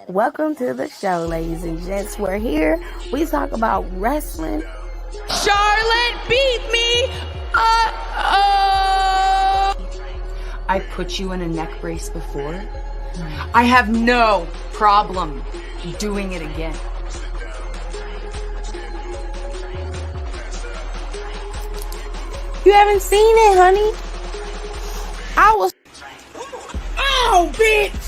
Welcome to the show, ladies and gents. We're here. We talk about wrestling. Charlotte beat me. I put you in a neck brace before. I have no problem doing it again. You haven't seen it, honey? I was... Oh, bitch!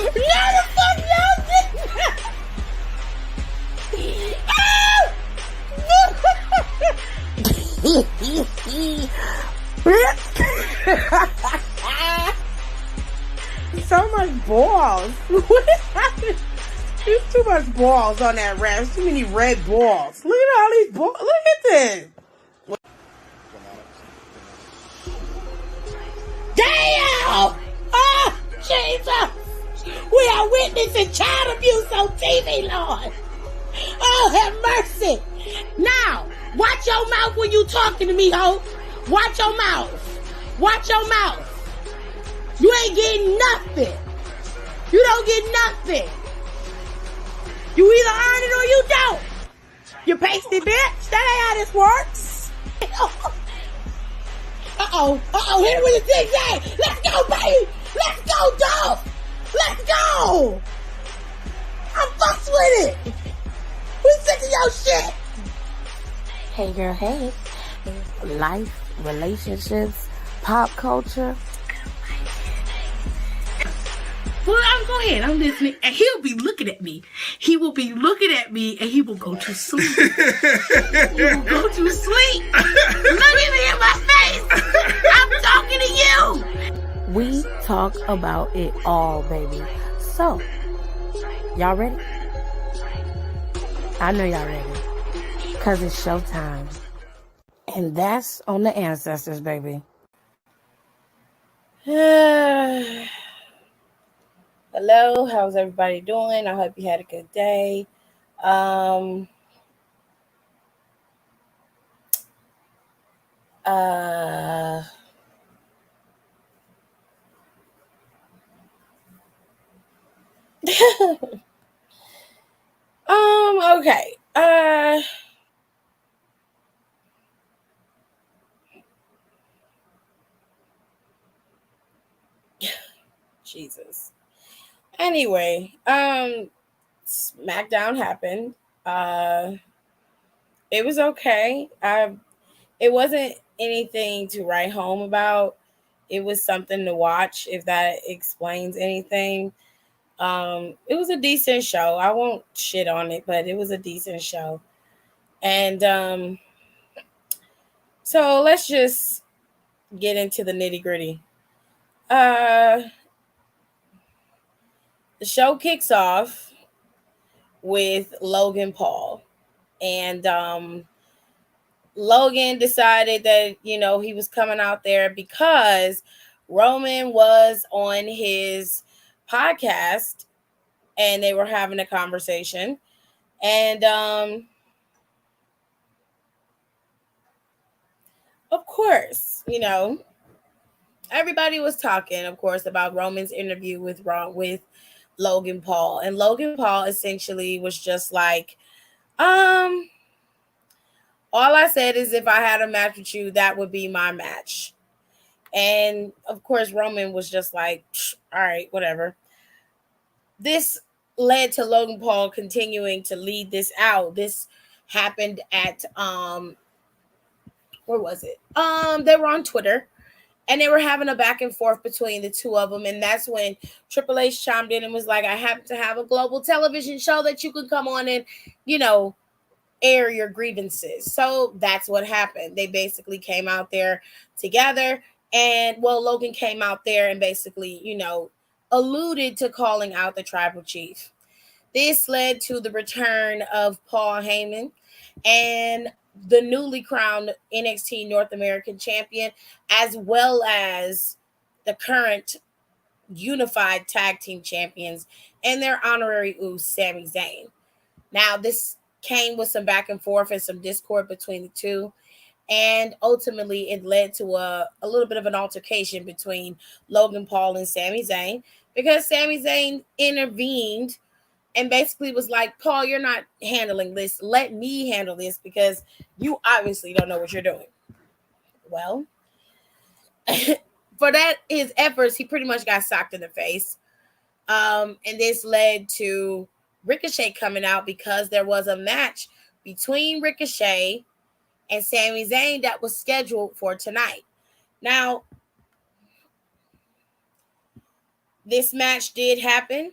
No, the fuck y'all did. So much balls. What happened? There's too much balls on that rash. Too many red balls. Look at all these balls. Look at this. Damn! Oh, Jesus! We are witnessing child abuse on TV, Lord. Oh, have mercy. Now, watch your mouth when you talking to me, ho. Watch your mouth. Watch your mouth. You ain't getting nothing. You don't get nothing. You either earn it or you don't. You pasty bitch. That ain't how this works. Uh-oh. Hit it with a zigzag. Let's go, baby. Let's go, dog. Let's go. I'm fucks with it. We sick of your shit. Hey, girl, hey. Life, relationships, pop culture. Well, go ahead. I'm listening. And he'll be looking at me. He will be looking at me and he will go to sleep. He will go to sleep. Look at me in my face. I'm talking to you. We talk about it all, baby. So, y'all ready? I know y'all ready. Because it's showtime. And that's on the ancestors, baby. Hello, how's everybody doing? I hope you had a good day. Okay. Jesus. Anyway, Smackdown happened. It was okay. It wasn't anything to write home about. It was something to watch, if that explains anything. It was a decent show. I won't shit on it, but it was a decent show. And so let's just get into the nitty-gritty. The show kicks off with Logan Paul. And Logan decided that, he was coming out there because Roman was on his podcast and they were having a conversation. And of course, everybody was talking, of course, about Roman's interview with Logan Paul. And Logan Paul essentially was just like, all I said is if I had a match with you, that would be my match. And of course, Roman was just like, all right, whatever. This led to Logan Paul continuing to lead this out. This happened at, where was it? They were on Twitter. And they were having a back and forth between the two of them. And that's when Triple H chimed in and was like, I happen to have a global television show that you can come on and, air your grievances. So that's what happened. They basically came out there together. And, Logan came out there and basically, alluded to calling out the tribal chief. This led to the return of Paul Heyman and the newly crowned NXT North American champion, as well as the current unified tag team champions and their honorary Sami Zayn. Now, this came with some back and forth and some discord between the two. And ultimately, it led to a little bit of an altercation between Logan Paul and Sami Zayn, because Sami Zayn intervened and basically was like, Paul, you're not handling this. Let me handle this because you obviously don't know what you're doing. Well, for that, his efforts, he pretty much got socked in the face. And this led to Ricochet coming out because there was a match between Ricochet and Sami Zayn that was scheduled for tonight. Now, this match did happen.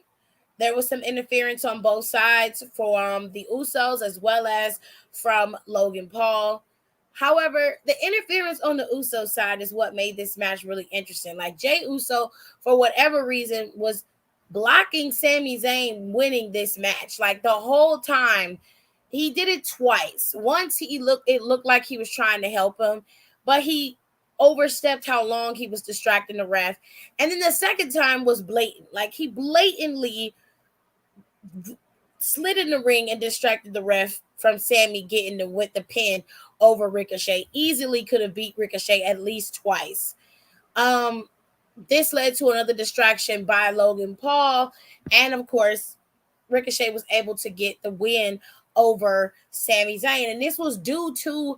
There was some interference on both sides from the Usos as well as from Logan Paul. However, the interference on the Uso side is what made this match really interesting. Like, Jey Uso, for whatever reason, was blocking Sami Zayn winning this match. Like, the whole time, he did it twice. Once it looked like he was trying to help him, but he overstepped how long he was distracting the ref. And then the second time was blatant. Like, he blatantly slid in the ring and distracted the ref from Sammy getting the pin over Ricochet. Easily could have beat Ricochet at least twice. This led to another distraction by Logan Paul. And of course, Ricochet was able to get the win over Sami Zayn. And this was due to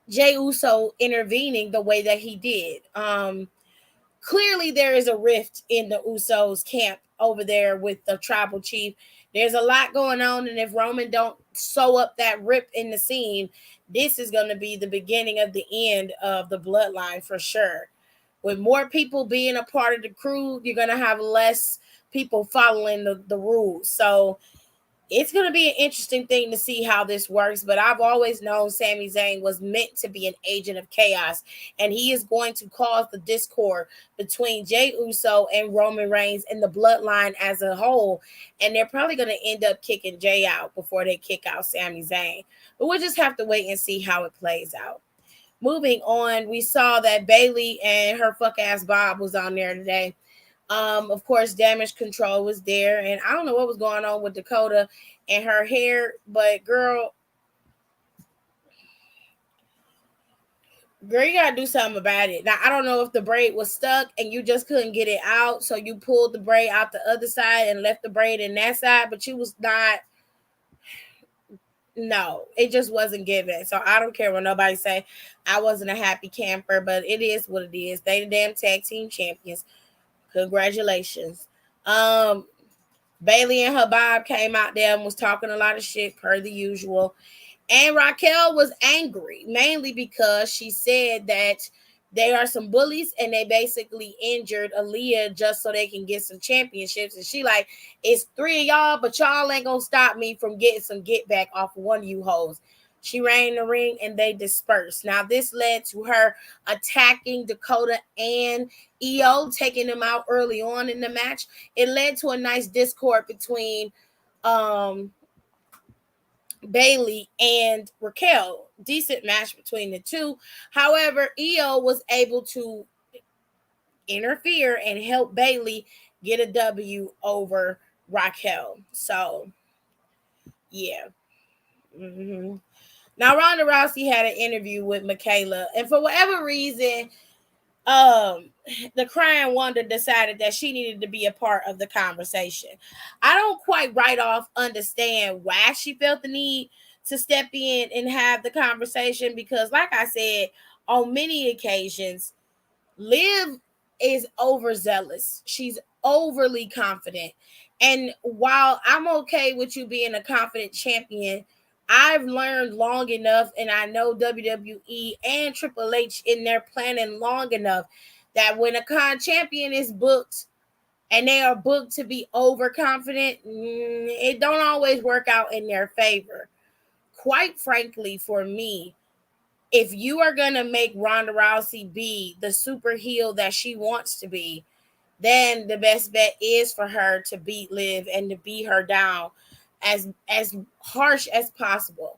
Jey Uso intervening the way that he did. Clearly, there is a rift in the Usos camp over there with the tribal chief. There's a lot going on, and if Roman don't sew up that rip in the seam, this is going to be the beginning of the end of the bloodline for sure. With more people being a part of the crew, you're going to have less people following the rules. So it's going to be an interesting thing to see how this works, but I've always known Sami Zayn was meant to be an agent of chaos, and he is going to cause the discord between Jey Uso and Roman Reigns and the bloodline as a whole, and they're probably going to end up kicking Jey out before they kick out Sami Zayn. But we'll just have to wait and see how it plays out. Moving on, we saw that Bayley and her fuck-ass Bob was on there today. Of course, Damage Control was there, and I don't know what was going on with Dakota and her hair, but girl, you gotta do something about it. Now, I don't know if the braid was stuck and you just couldn't get it out, so you pulled the braid out the other side and left the braid in that side, but you was not. No, it just wasn't given. So I don't care what nobody say. I wasn't a happy camper, but it is what it is. They the damn tag team champions. Congratulations. Bayley and her Bob came out there and was talking a lot of shit per the usual. And Raquel was angry, mainly because she said that they are some bullies and they basically injured Aaliyah just so they can get some championships. And she like, it's 3 of y'all, but y'all ain't gonna stop me from getting some get back off of one of you hoes. She ran in the ring and they dispersed. Now, this led to her attacking Dakota and EO, taking them out early on in the match. It led to a nice discord between Bayley and Raquel. Decent match between the two. However, EO was able to interfere and help Bayley get a W over Raquel. So, yeah. Now, Ronda Rousey had an interview with Michaela, and for whatever reason, the crying Wanda decided that she needed to be a part of the conversation. I don't quite right off understand why she felt the need to step in and have the conversation, because like I said, on many occasions, Liv is overzealous. She's overly confident. And while I'm okay with you being a confident champion, I've learned long enough, and I know WWE and Triple H in their planning long enough, that when a champion is booked and they are booked to be overconfident, it don't always work out in their favor. Quite frankly, for me, if you are going to make Ronda Rousey be the super heel that she wants to be, then the best bet is for her to beat Liv and to beat her down as harsh as possible.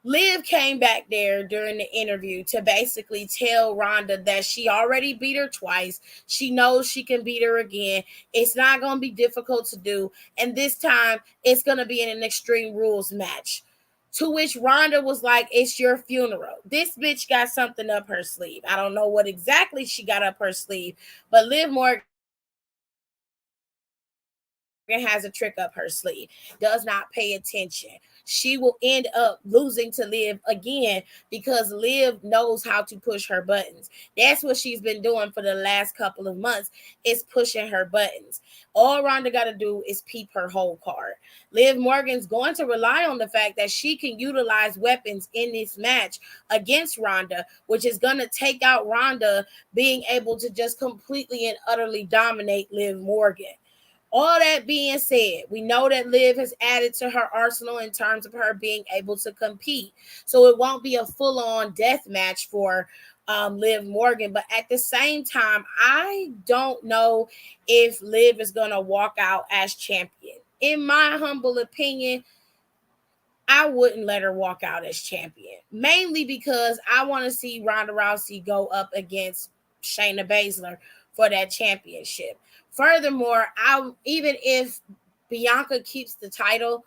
Liv came back there during the interview to basically tell Ronda that she already beat her twice. She knows she can beat her again. It's not going to be difficult to do. And this time, it's going to be in an Extreme Rules match. To which Ronda was like, it's your funeral. This bitch got something up her sleeve. I don't know what exactly she got up her sleeve, but Liv Morgan has a trick up her sleeve, does not pay attention. She will end up losing to Liv again because Liv knows how to push her buttons. That's what she's been doing for the last couple of months, is pushing her buttons. All Ronda got to do is peep her whole card. Liv Morgan's going to rely on the fact that she can utilize weapons in this match against Ronda, which is going to take out Ronda being able to just completely and utterly dominate Liv Morgan. All that being said, we know that Liv has added to her arsenal in terms of her being able to compete. So it won't be a full-on death match for Liv Morgan. But at the same time, I don't know if Liv is going to walk out as champion. In my humble opinion, I wouldn't let her walk out as champion. Mainly because I want to see Ronda Rousey go up against Shayna Baszler for that championship. Furthermore, even if Bianca keeps the title,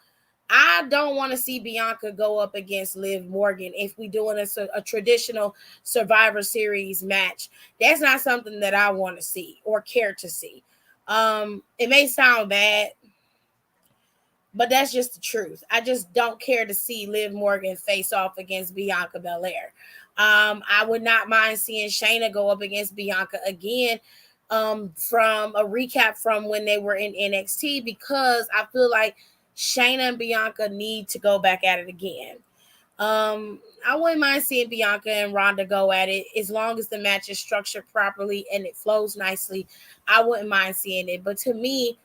I don't want to see Bianca go up against Liv Morgan if we're doing a traditional Survivor Series match. That's not something that I want to see or care to see. It may sound bad, but that's just the truth. I just don't care to see Liv Morgan face off against Bianca Belair. I would not mind seeing Shayna go up against Bianca again. From a recap from when they were in NXT, because I feel like Shayna and Bianca need to go back at it again. I wouldn't mind seeing Bianca and Ronda go at it as long as the match is structured properly and it flows nicely. I wouldn't mind seeing it, but to me,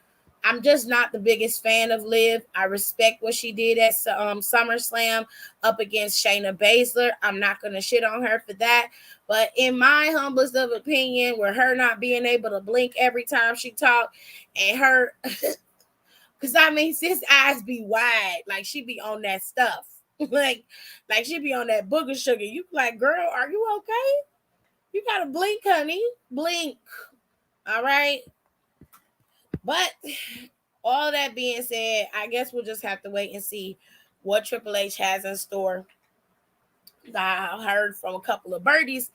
I'm just not the biggest fan of Liv. I respect what she did at SummerSlam up against Shayna Baszler. I'm not going to shit on her for that. But in my humblest of opinion, with her not being able to blink every time she talk, and her, because I mean, sis eyes be wide, like she be on that stuff, like she be on that booger sugar. You like, girl, are you okay? You gotta blink, honey, blink. All right. But all that being said, I guess we'll just have to wait and see what Triple H has in store. I heard from a couple of birdies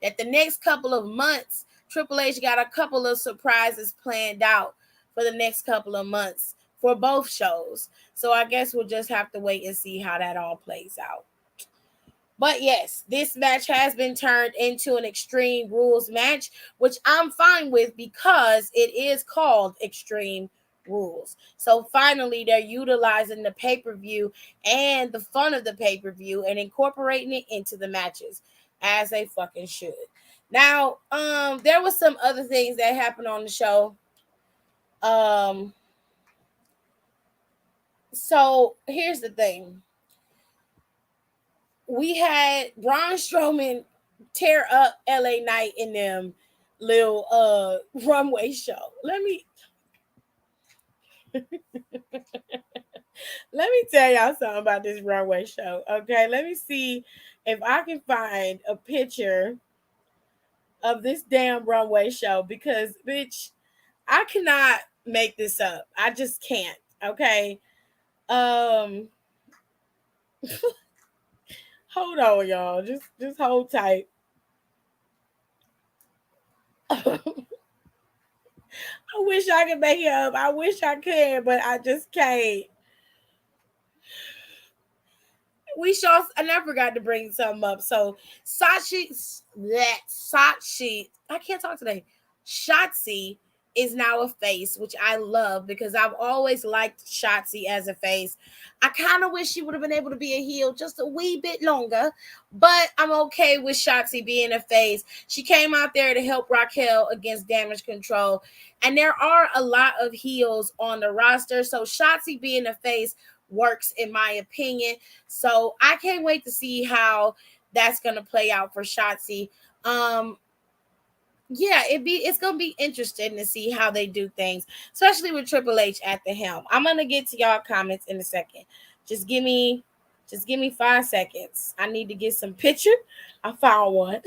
that the next couple of months, Triple H got a couple of surprises planned out for the next couple of months for both shows. So I guess we'll just have to wait and see how that all plays out. But yes, this match has been turned into an Extreme Rules match, which I'm fine with because it is called Extreme Rules. So finally, they're utilizing the pay-per-view and the fun of the pay-per-view and incorporating it into the matches as they fucking should. Now, there was some other things that happened on the show. So here's the thing. We had Braun Strowman tear up LA Knight in them little runway show. Let me tell y'all something about this runway show. Okay, let me see if I can find a picture of this damn runway show, because bitch, I cannot make this up. I just can't. Okay. Hold on, y'all. Just hold tight. I wish I could make it up. I wish I could, but I just can't. I never forgot to bring something up. So Shotzi, I can't talk today. Shotzi is now a face, which I love because I've always liked Shotzi as a face. I kind of wish she would have been able to be a heel just a wee bit longer, but I'm okay with Shotzi being a face. She came out there to help Raquel against Damage Control, and there are a lot of heels on the roster, so Shotzi being a face works in my opinion. So I can't wait to see how that's going to play out for Shotzi. Yeah, it's gonna be interesting to see how they do things, especially with Triple H at the helm. I'm gonna get to y'all comments in a second. Just give me 5 seconds. I need to get some picture. I found one.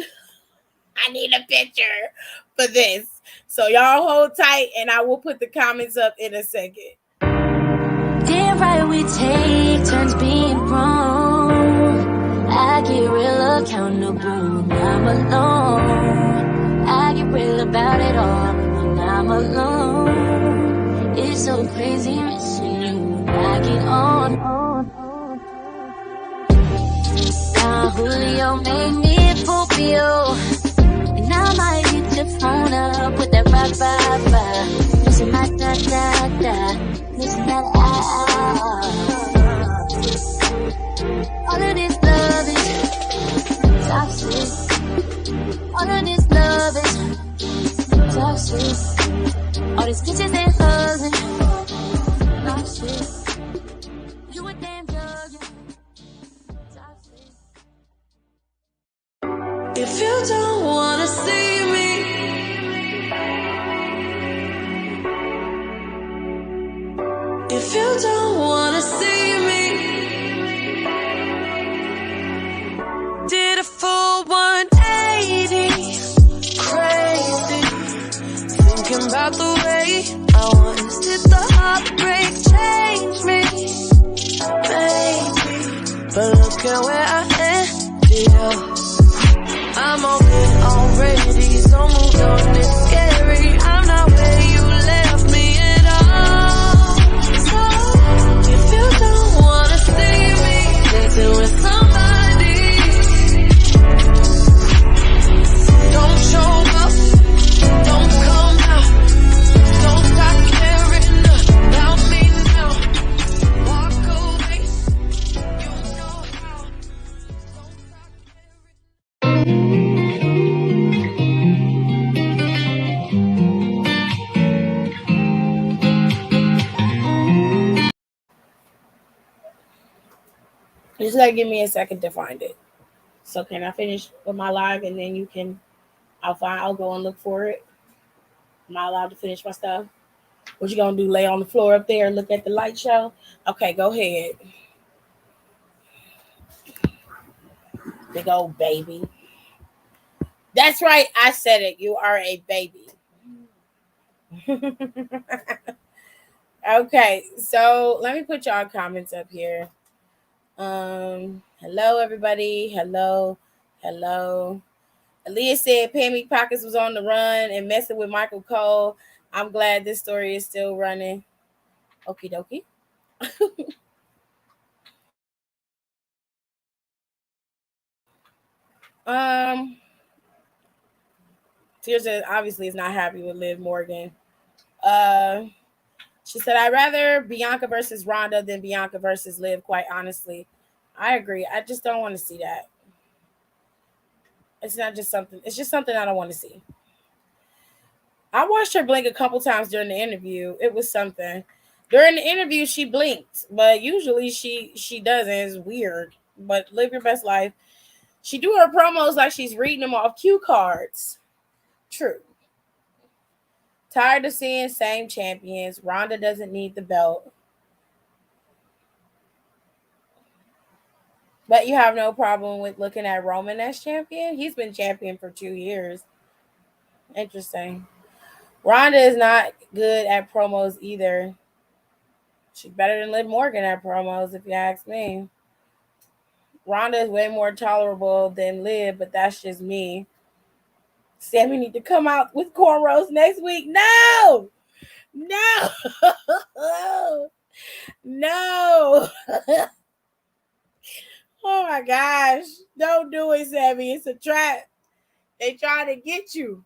I need a picture for this. So y'all hold tight and I will put the comments up in a second. Damn right we take turns being wrong. accountable when I'm alone. I get real about it all when I'm alone. It's so crazy missing you when I get on. Now Julio made me a Scorpio, and I might hit your phone up with that bye. Missing my da, missing that all of this love is toxic. All of this love is toxic. All these bitches and hugs and toxic. You a damn drug, toxic. If you don't wanna see me, if you don't wanna see me, did a full 180, crazy, thinking about the way I was. Did the heartbreak change me, baby? But look at where I ended up. I'm over it already, so moved on, it's scary. I'm not where you left me at all. So, if you don't wanna see me dancing with somebody, don't show up, don't come out, don't stop caring about me now. Walk away, you know how. Don't stop caring. Just gotta give me a second to find it. So can I finish with my live and then you can? I'll go and look for it. Am I allowed to finish my stuff? What you gonna do? Lay on the floor up there and look at the light show? Okay, go ahead. Big old baby. That's right. I said it. You are a baby. Okay, so let me put y'all comments up here. Hello everybody. Hello. Aaliyah said Pammy Pockets was on the run and messing with Michael Cole. I'm glad this story is still running. Okie dokie. Tirza obviously is not happy with Liv Morgan. She said, I'd rather Bianca versus Ronda than Bianca versus Liv, quite honestly. I agree. I just don't want to see that. It's just something I don't want to see. I watched her blink a couple times during the interview. It was something. During the interview, she blinked, but usually she doesn't. It's weird. But live your best life. She do her promos like she's reading them off cue cards. True. Tired of seeing same champions. Ronda doesn't need the belt. But you have no problem with looking at Roman as champion? He's been champion for 2 years. Interesting. Ronda is not good at promos either. She's better than Liv Morgan at promos, if you ask me. Ronda is way more tolerable than Liv, but that's just me. Sammy need to come out with cornrows next week. No! No! Oh my gosh. Don't do it, Sammy. It's a trap. They trying to get you.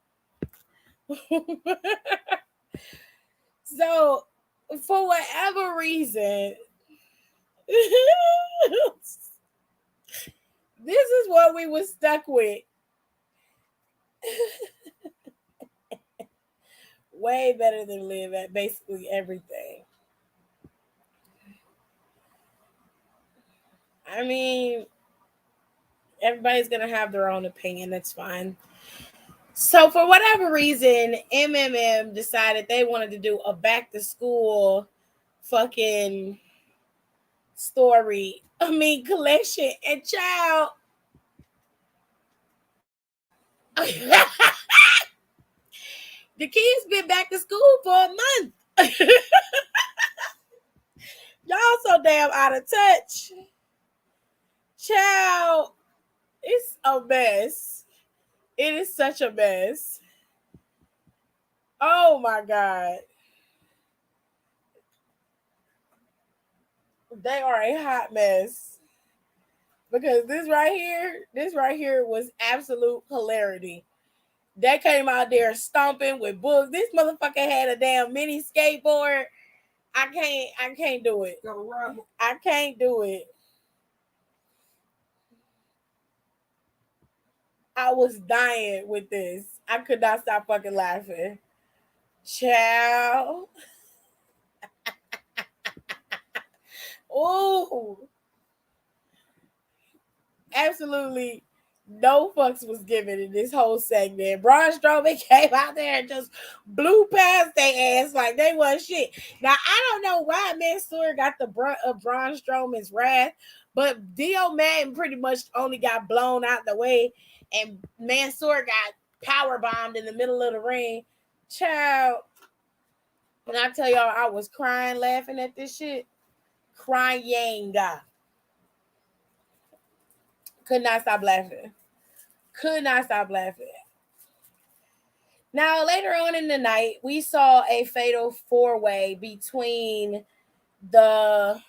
So, for whatever reason, this is what we were stuck with. Way better than Liv at basically everything. I mean, everybody's going to have their own opinion. That's fine. So for whatever reason, MMM decided they wanted to do a back to school fucking collection. And child, the kids been back to school for a month. Y'all so damn out of touch. Child, It's a mess. It is such a mess. Oh my God. They are a hot mess. Because this right here was absolute hilarity. They came out there stomping with books. This motherfucker had a damn mini skateboard. I can't do it. I can't do it. I was dying with this. I could not stop fucking laughing. Child. Ooh. Absolutely no fucks was given in this whole segment. Braun Strowman came out there and just blew past their ass like they was shit. Now, I don't know why Mansoor got the brunt of Braun Strowman's wrath, but Dio Madden pretty much only got blown out the way, and Mansoor got power bombed in the middle of the ring. Child, when I tell y'all I was crying laughing at this shit, crying. Could not stop laughing. Could not stop laughing. Now, later on in the night, we saw a fatal four-way between the...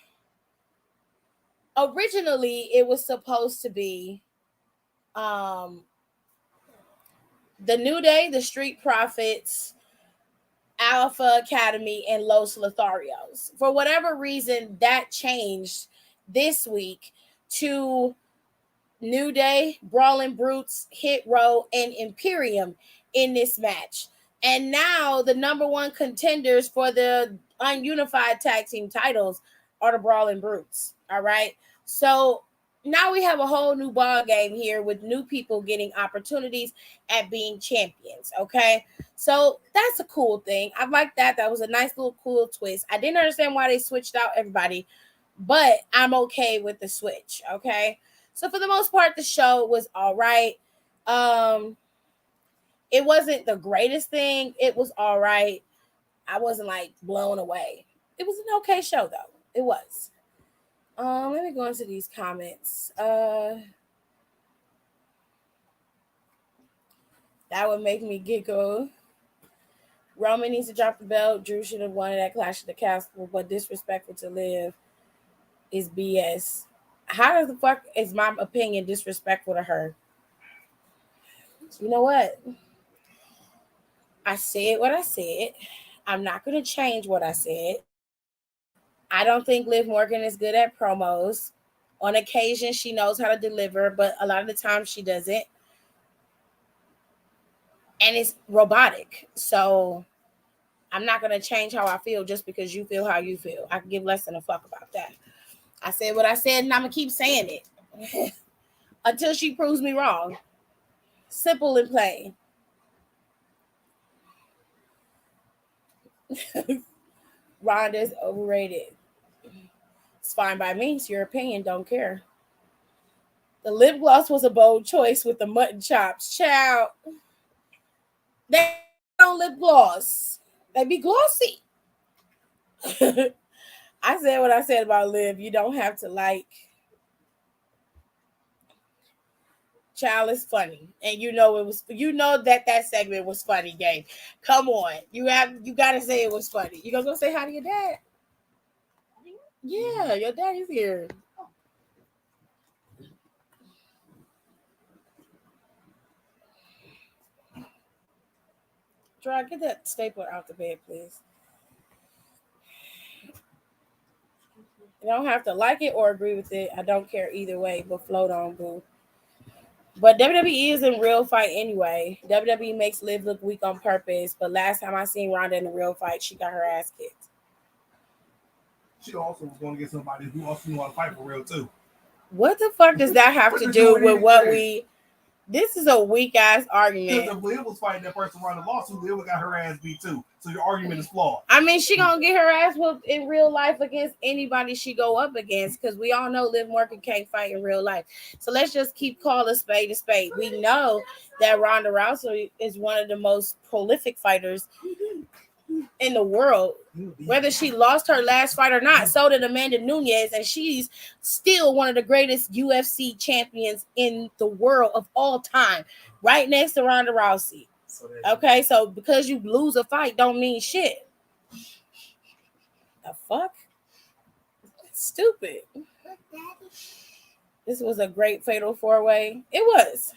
Originally, it was supposed to be the New Day, the Street Profits, Alpha Academy, and Los Lotharios. For whatever reason, that changed this week to New Day, Brawling Brutes, Hit Row, and Imperium in this match. And now the number one contenders for the ununified tag team titles are the Brawling Brutes. All right. So now we have a whole new ball game here with new people getting opportunities at being champions. Okay. So that's a cool thing. I like that. That was a nice little cool twist. I didn't understand why they switched out everybody, but I'm okay with the switch. Okay. So for the most part, the show was all right. It wasn't the greatest thing. It was all right. I wasn't like blown away. It was an okay show though. It was. Let me go into these comments. That would make me giggle. Roman needs to drop the belt. Drew should have won that Clash of the Castle, but disrespectful to Liv is BS. How does the fuck is my opinion disrespectful to her? You know what? I said what I said. I'm not going to change what I said. I don't think Liv Morgan is good at promos. On occasion, she knows how to deliver, but a lot of the time she doesn't. And it's robotic. So I'm not going to change how I feel just because you feel how you feel. I can give less than a fuck about that. I said what I said, and I'm going to keep saying it until she proves me wrong. Simple and plain. Ronda's overrated. It's fine by me. It's your opinion. Don't care. The lip gloss was a bold choice with the mutton chops. Child. They don't lip gloss. They be glossy. I said what I said about Liv. You don't have to like. Child is funny, and you know it was. You know that segment was funny, gang. Come on, you gotta say it was funny. You gonna go say hi to your dad? Yeah, your dad is here. Try get that stapler out the bed, please. You don't have to like it or agree with it. I don't care either way, but float on, boo. But WWE is in real fight anyway. WWE makes Liv look weak on purpose, but last time I seen Ronda in a real fight, she got her ass kicked. She also was going to get somebody who also knew how to fight for real, too. What the fuck does that have to do with what we... This is a weak-ass argument. Because if Liv was fighting that person around the lawsuit, Liv got her ass beat, too. So your argument is flawed. I mean, she gonna get her ass whooped in real life against anybody she go up against, because we all know Liv Morgan can't fight in real life. So let's just keep calling a spade a spade. We know that Ronda Rousey is one of the most prolific fighters in the world, whether she lost her last fight or not. So did Amanda Nunes, and she's still one of the greatest UFC champions in the world of all time, right next to Ronda Rousey. Okay, so because you lose a fight don't mean shit. The fuck? Stupid. This was a great fatal four-way. It was.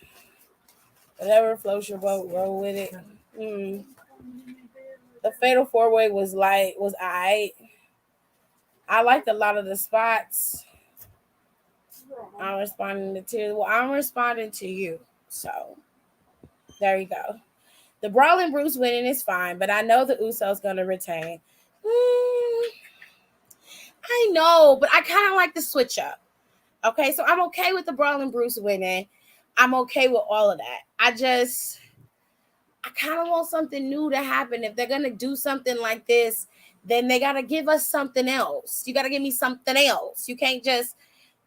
Whatever floats your boat, roll with it. The fatal four-way was alright. I liked a lot of the spots. I'm responding I'm responding to you. So there you go. The Brawl and Bruce winning is fine, but I know the Usos gonna retain. I know, but I kind of like the switch up. Okay, so I'm okay with the Brawl and Bruce winning. I'm okay with all of that. I kind of want something new to happen. If they're gonna do something like this, then they gotta give us something else. You gotta give me something else. You can't just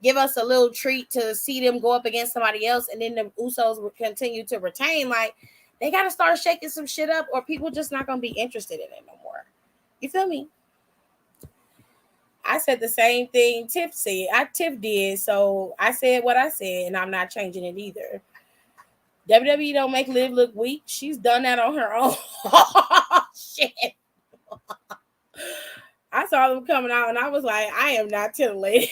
give us a little treat to see them go up against somebody else, and then the Usos will continue to retain. Like, they gotta start shaking some shit up, or people just not gonna be interested in it no more. You feel me? I said the same thing Tiff said. Tiff did, so I said what I said, and I'm not changing it either. WWE don't make Liv look weak. She's done that on her own. Shit. I saw them coming out, and I was like, I am not titillated.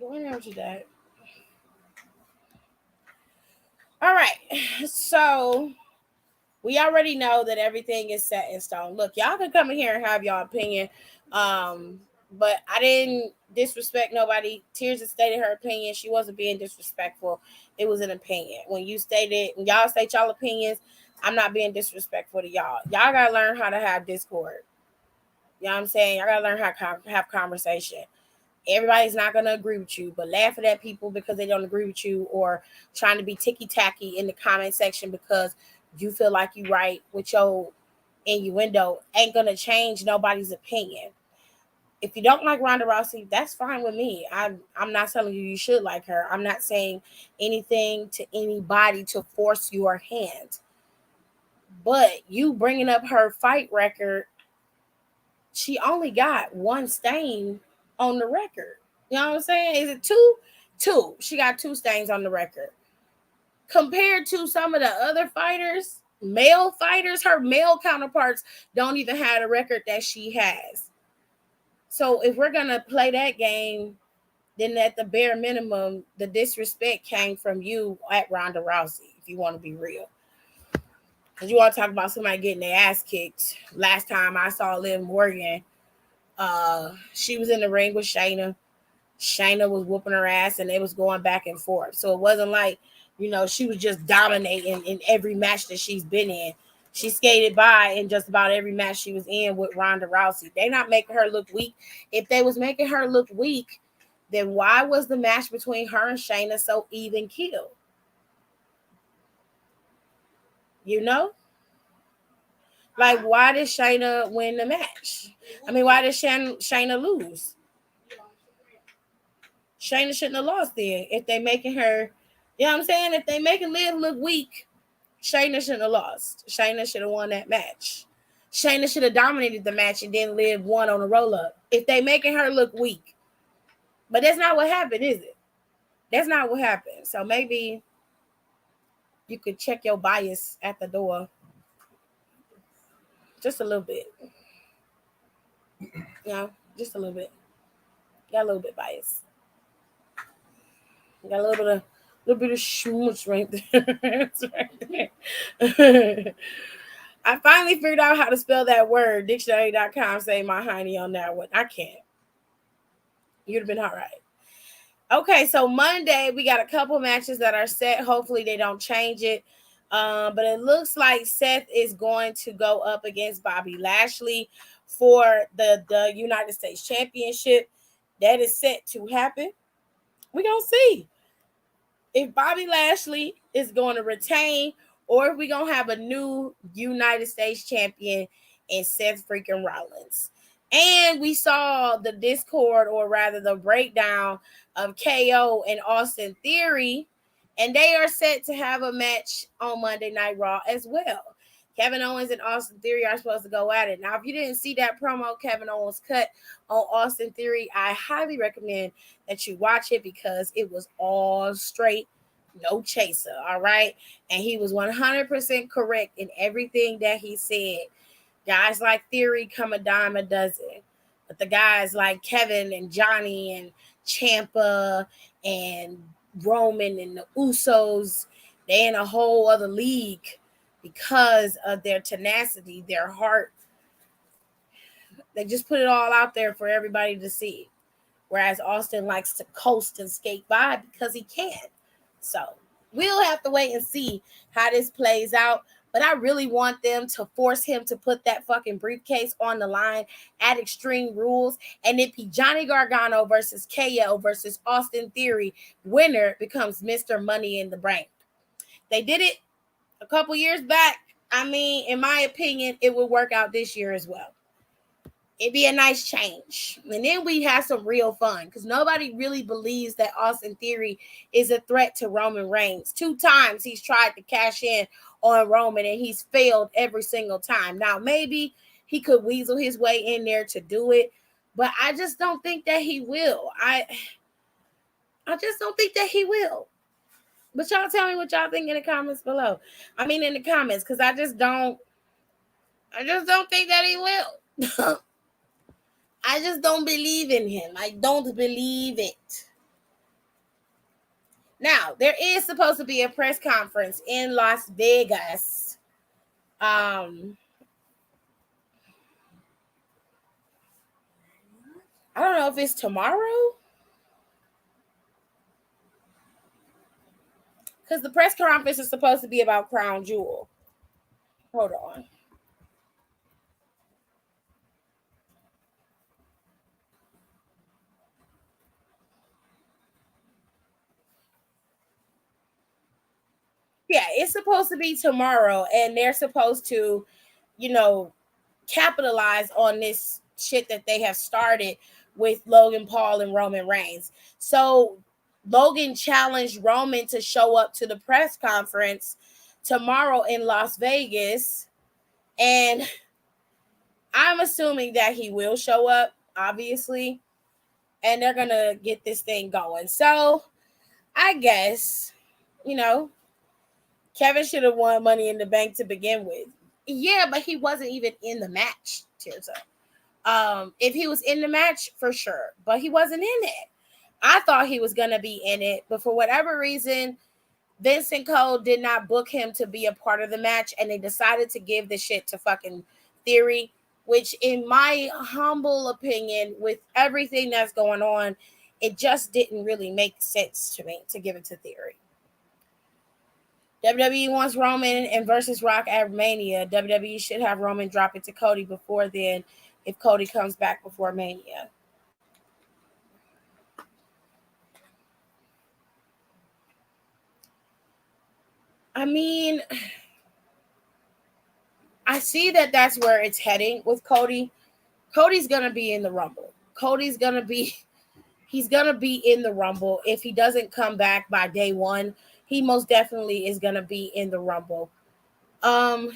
Going out with that. All right, so we already know that everything is set in stone. Look, y'all can come in here and have y'all opinion, but I didn't disrespect nobody. Tears has stated her opinion. She wasn't being disrespectful. It was an when y'all state y'all opinions, I'm not being disrespectful to y'all. Y'all gotta learn how to have discord. You know what I'm saying? Y'all gotta learn how to have conversation. Everybody's not going to agree with you, but laughing at people because they don't agree with you, or trying to be ticky-tacky in the comment section because you feel like you're right with your innuendo ain't going to change nobody's opinion. If you don't like Ronda Rousey, that's fine with me. I'm not telling you should like her. I'm not saying anything to anybody to force your hand. But you bringing up her fight record, she only got one stain on the record. You know what I'm saying? Is it two? Two. She got 2 stains on the record. Compared to some of the other fighters, male fighters, her male counterparts don't even have a record that she has. So if we're going to play that game, then at the bare minimum, the disrespect came from you at Ronda Rousey, if you want to be real. Because you want to talk about somebody getting their ass kicked. Last time I saw Liv Morgan, she was in the ring with Shayna. Shayna was whooping her ass, and they was going back and forth. So it wasn't like, she was just dominating in every match that she's been in. She skated by in just about every match she was in with Ronda Rousey. They not making her look weak. If they was making her look weak, then why was the match between her and Shayna so even killed? Like, why did Shayna win the match? Why did Shayna lose? Shayna shouldn't have lost then. If they making her, you know what I'm saying? If they making Liv look weak, Shayna shouldn't have lost. Shayna should have won that match. Shayna should have dominated the match and then Liv won on a roll-up. If they making her look weak. But that's not what happened, is it? That's not what happened. So maybe you could check your bias at the door. Just a little bit. Just a little bit. Got a little bit bias. Got a little bit of schmutz right there. I finally figured out how to spell that word. Dictionary.com say my honey on that one. I can't. You'd have been all right. Okay, so Monday we got a couple matches that are set. Hopefully they don't change it. But it looks like Seth is going to go up against Bobby Lashley for the United States Championship. That is set to happen. We're going to see if Bobby Lashley is going to retain or if we're going to have a new United States champion and Seth freaking Rollins. And we saw the discord, or rather the breakdown of KO and Austin Theory, and they are set to have a match on Monday Night Raw as well. Kevin Owens and Austin Theory are supposed to go at it. Now, if you didn't see that promo Kevin Owens cut on Austin Theory, I highly recommend that you watch it because it was all straight, no chaser, all right? And he was 100% correct in everything that he said. Guys like Theory come a dime a dozen. But the guys like Kevin and Johnny and Ciampa and Roman and the Usos, they're in a whole other league because of their tenacity, their heart. They just put it all out there for everybody to see. Whereas Austin likes to coast and skate by because he can. So we'll have to wait and see how this plays out. But I really want them to force him to put that fucking briefcase on the line at Extreme Rules. And it be Johnny Gargano versus KO versus Austin Theory. Winner becomes Mr. Money in the Bank. They did it a couple years back. I mean, in my opinion, it would work out this year as well. It'd be a nice change. And then we have some real fun because nobody really believes that Austin Theory is a threat to Roman Reigns. 2 times he's tried to cash in on Roman and he's failed every single time. Now, maybe he could weasel his way in there to do it, but I just don't think that he will. I just don't think that he will. But y'all tell me what y'all think in the comments below. I mean, in the comments, because I just don't think that he will. I just don't believe in him. I don't believe it. Now, there is supposed to be a press conference in Las Vegas. I don't know if it's tomorrow. Because the press conference is supposed to be about Crown Jewel. Hold on. Yeah, it's supposed to be tomorrow, and they're supposed to, capitalize on this shit that they have started with Logan Paul and Roman Reigns. So Logan challenged Roman to show up to the press conference tomorrow in Las Vegas, and I'm assuming that he will show up, obviously, and they're gonna get this thing going. So I guess, Kevin should have won Money in the Bank to begin with. Yeah, but he wasn't even in the match, Tirza. If he was in the match, for sure, but he wasn't in it. I thought he was going to be in it, but for whatever reason, Vince and Cole did not book him to be a part of the match, and they decided to give the shit to fucking Theory, which in my humble opinion, with everything that's going on, it just didn't really make sense to me to give it to Theory. WWE wants Roman and versus Rock at Mania. WWE should have Roman drop it to Cody before then if Cody comes back before Mania. I mean, I see that that's where it's heading with Cody. Cody's going to be in the Rumble. He's going to be in the Rumble. If he doesn't come back by day one, he most definitely is going to be in the Rumble. I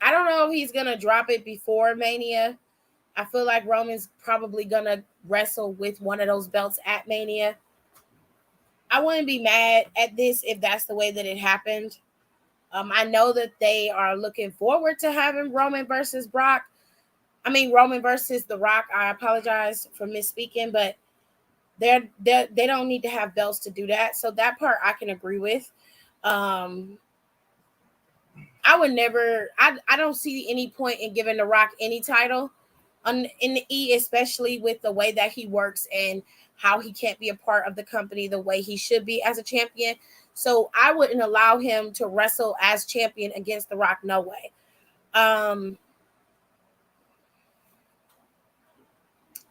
don't know if he's going to drop it before Mania. I feel like Roman's probably going to wrestle with one of those belts at Mania. I wouldn't be mad at this if that's the way that it happened. I know that they are looking forward to having Roman versus Brock. Roman versus The Rock. I apologize for misspeaking, but they don't need to have belts to do that. So that part I can agree with. I don't see any point in giving The Rock any title in the E, especially with the way that he works and how he can't be a part of the company the way he should be as a champion. So I wouldn't allow him to wrestle as champion against The Rock. No way. And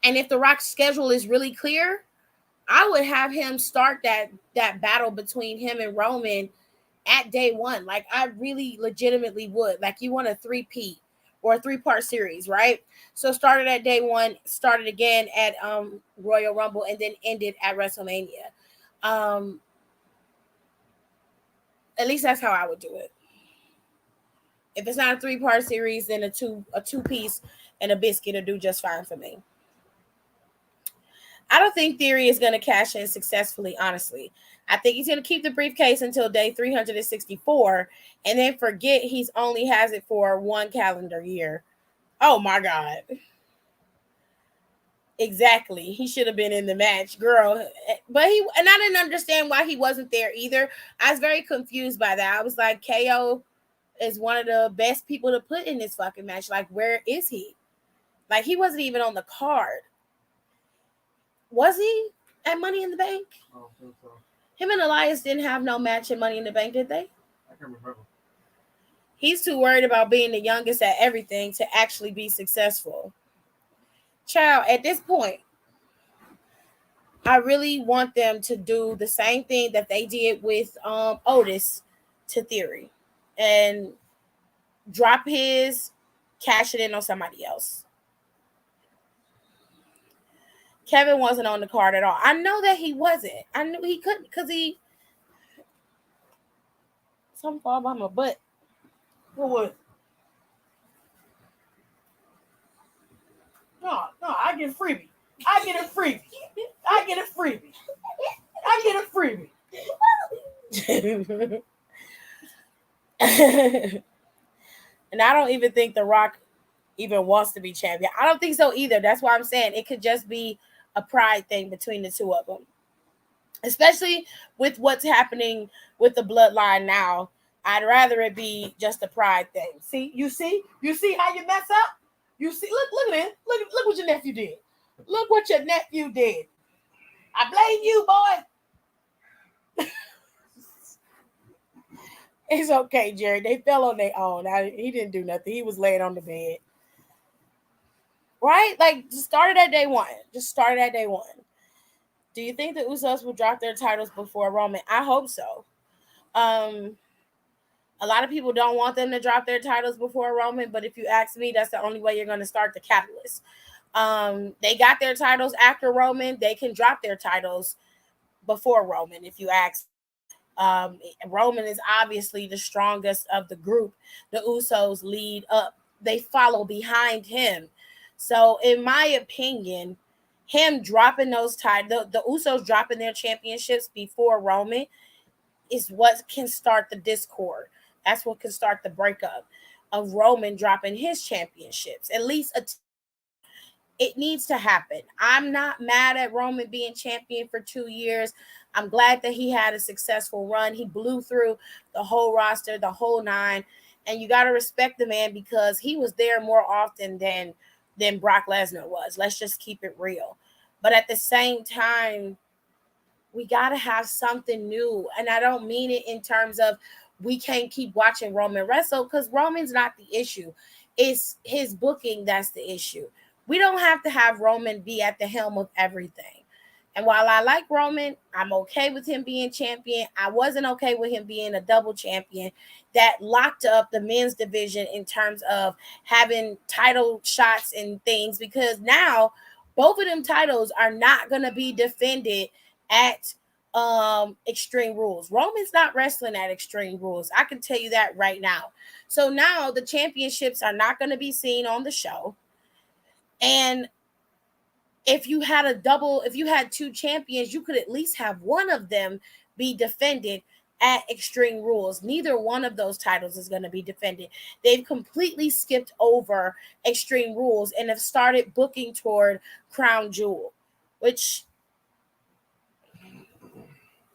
if The Rock's schedule is really clear, I would have him start that battle between him and Roman at day one. Like, I really legitimately would. Like, you want a 3-peat or a 3-part series, right? So started at day one, started again at Royal Rumble, and then ended at WrestleMania. At least that's how I would do it. If it's not a 3-part series, then a two-piece and a biscuit will do just fine for me. I don't think Theory is going to cash in successfully, honestly. I think he's going to keep the briefcase until day 364 and then forget he's only has it for 1 calendar year. Oh, my God. Exactly. He should have been in the match, girl. But I didn't understand why he wasn't there either. I was very confused by that. I was like, KO is one of the best people to put in this fucking match. Like, where is he? Like, he wasn't even on the card. Was he at Money in the Bank? I don't think so. Him and Elias didn't have no match at Money in the Bank, did they? I can't remember. He's too worried about being the youngest at everything to actually be successful. Child, at this point, I really want them to do the same thing that they did with Otis to Theory and drop his, cash it in on somebody else. Kevin wasn't on the card at all. I know that he wasn't. I knew he couldn't because he something fall by my butt. What was? No, I get a freebie. I get a freebie. I get a freebie. I get a freebie. And I don't even think The Rock even wants to be champion. I don't think so either. That's why I'm saying it could just be a pride thing between the two of them. Especially with what's happening with the bloodline now. I'd rather it be just a pride thing. See, you see how you mess up? You see, look at it. Look what your nephew did. Look what your nephew did. I blame you, boy. It's okay, Jerry. They fell on their own. He didn't do nothing. He was laying on the bed. Right? Like, just started at day one. Do you think the Usos will drop their titles before Roman? I hope so. A lot of people don't want them to drop their titles before Roman, but if you ask me, that's the only way you're going to start the catalyst. They got their titles after Roman. They can drop their titles before Roman, if you ask. Roman is obviously the strongest of the group. The Usos lead up. They follow behind him. So, in my opinion, him dropping those titles, the Usos dropping their championships before Roman is what can start the discord. That's what can start the breakup of Roman dropping his championships. At least it needs to happen. I'm not mad at Roman being champion for 2 years. I'm glad that he had a successful run. He blew through the whole roster, the whole 9. And you got to respect the man because he was there more often than Brock Lesnar was. Let's just keep it real. But at the same time, we got to have something new. And I don't mean it in terms of we can't keep watching Roman wrestle because Roman's not the issue. It's his booking that's the issue. We don't have to have Roman be at the helm of everything. And while I like Roman, I'm okay with him being champion. I wasn't okay with him being a double champion that locked up the men's division in terms of having title shots and things because now both of them titles are not going to be defended at Extreme Rules. Roman's not wrestling at Extreme Rules. I can tell you that right now. So now the championships are not going to be seen on the show. And if you had 2 champions, you could at least have one of them be defended at Extreme Rules. Neither one of those titles is going to be defended. They've completely skipped over Extreme Rules and have started booking toward Crown Jewel, which,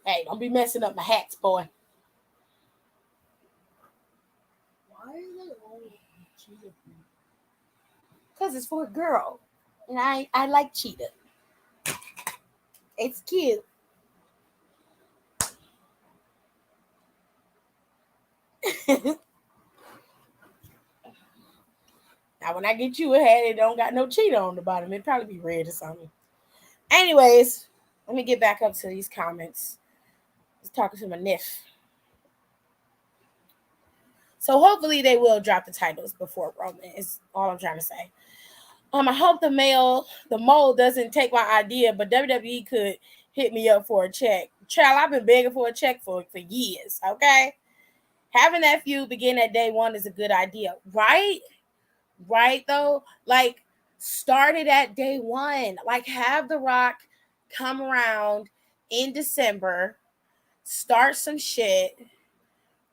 hey, don't be messing up my hats, boy. Why are they always cheetah? Because it's for a girl. And I like cheetah. It's cute. Now, when I get you a hat, it don't got no cheetah on the bottom. It'd probably be red or something. Anyways, let me get back up to these comments. Let's talk to my Niff. So hopefully they will drop the titles before Roman is all I'm trying to say. I hope the mole doesn't take my idea, but WWE could hit me up for a check. Child, I've been begging for a check for years, okay? Having that feud begin at day one is a good idea, right? Right, though? Like, start it at day one. Like, have The Rock come around in December, start some shit.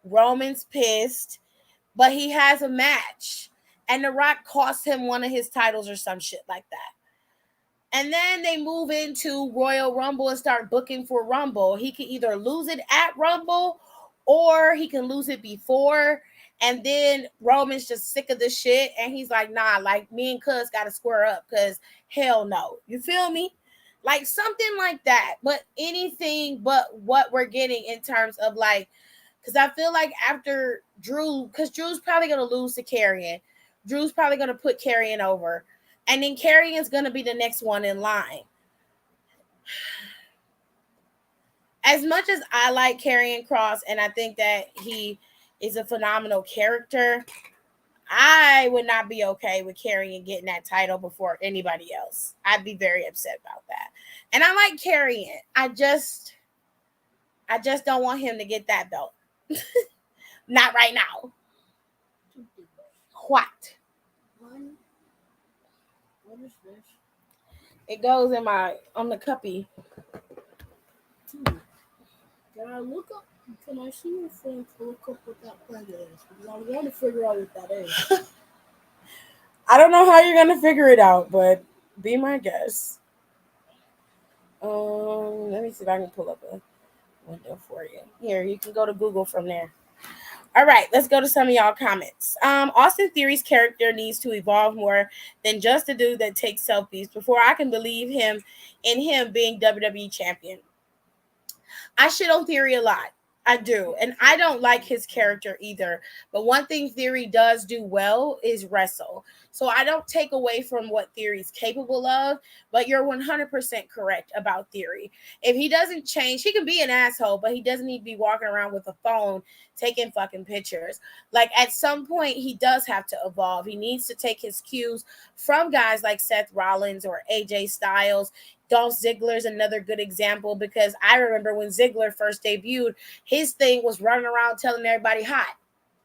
Roman's pissed, but he has a match. And The Rock cost him one of his titles or some shit like that. And then they move into Royal Rumble and start booking for Rumble. He can either lose it at Rumble or he can lose it before. And then Roman's just sick of this shit. And he's like, nah, like me and Cuz got to square up because hell no. You feel me? Like something like that. But anything but what we're getting in terms of like, because I feel like after Drew, because Drew's probably going to lose to Karrion. Drew's probably going to put Karrion over. And then Karrion's going to be the next one in line. As much as I like Karrion Kross, and I think that he is a phenomenal character, I would not be okay with Karrion getting that title before anybody else. I'd be very upset about that. And I like Karrion. I just don't want him to get that belt. Not right now. What? What is this? It goes in on the cuppy. Can I look up? Can I see your thing to look up what that thing is? Because I want to figure out what that is. I don't know how you're gonna figure it out, but be my guest. Let me see if I can pull up a window for you. Here, you can go to Google from there. All right, let's go to some of y'all comments. Austin Theory's character needs to evolve more than just a dude that takes selfies before I can believe him being WWE champion. I shit on Theory a lot. I do. And I don't like his character either. But one thing Theory does do well is wrestle. So I don't take away from what Theory's capable of, but you're 100% correct about Theory. If he doesn't change, he can be an asshole, but he doesn't need to be walking around with a phone taking fucking pictures. Like at some point, he does have to evolve. He needs to take his cues from guys like Seth Rollins or AJ Styles. Dolph Ziggler is another good example because I remember when Ziggler first debuted, his thing was running around telling everybody, hi,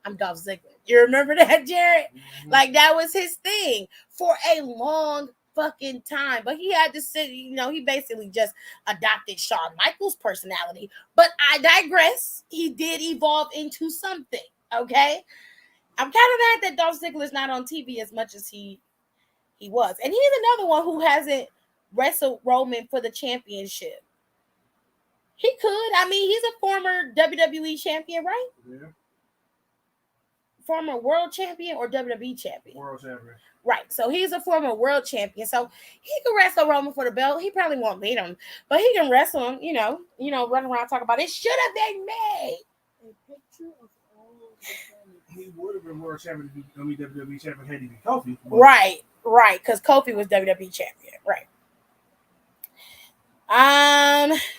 I'm Dolph Ziggler. You remember that, Jared? Mm-hmm. Like that was his thing for a long fucking time. But he had to sit, he basically just adopted Shawn Michaels' personality. But I digress. He did evolve into something, okay? I'm kind of mad that Dolph Ziggler is not on TV as much as he was. And he's another one who hasn't wrestle Roman for the championship. He could. I mean, he's a former WWE champion, right? Yeah. Former world champion or WWE champion? World champion. Right. So he's a former world champion. So he can wrestle Roman for the belt. He probably won't beat him, but he can wrestle him, run around talk about it. Should have been made. A picture of all the he would have been world champion if he WWE champion had he been Kofi. Right. Because Kofi was WWE champion. Right.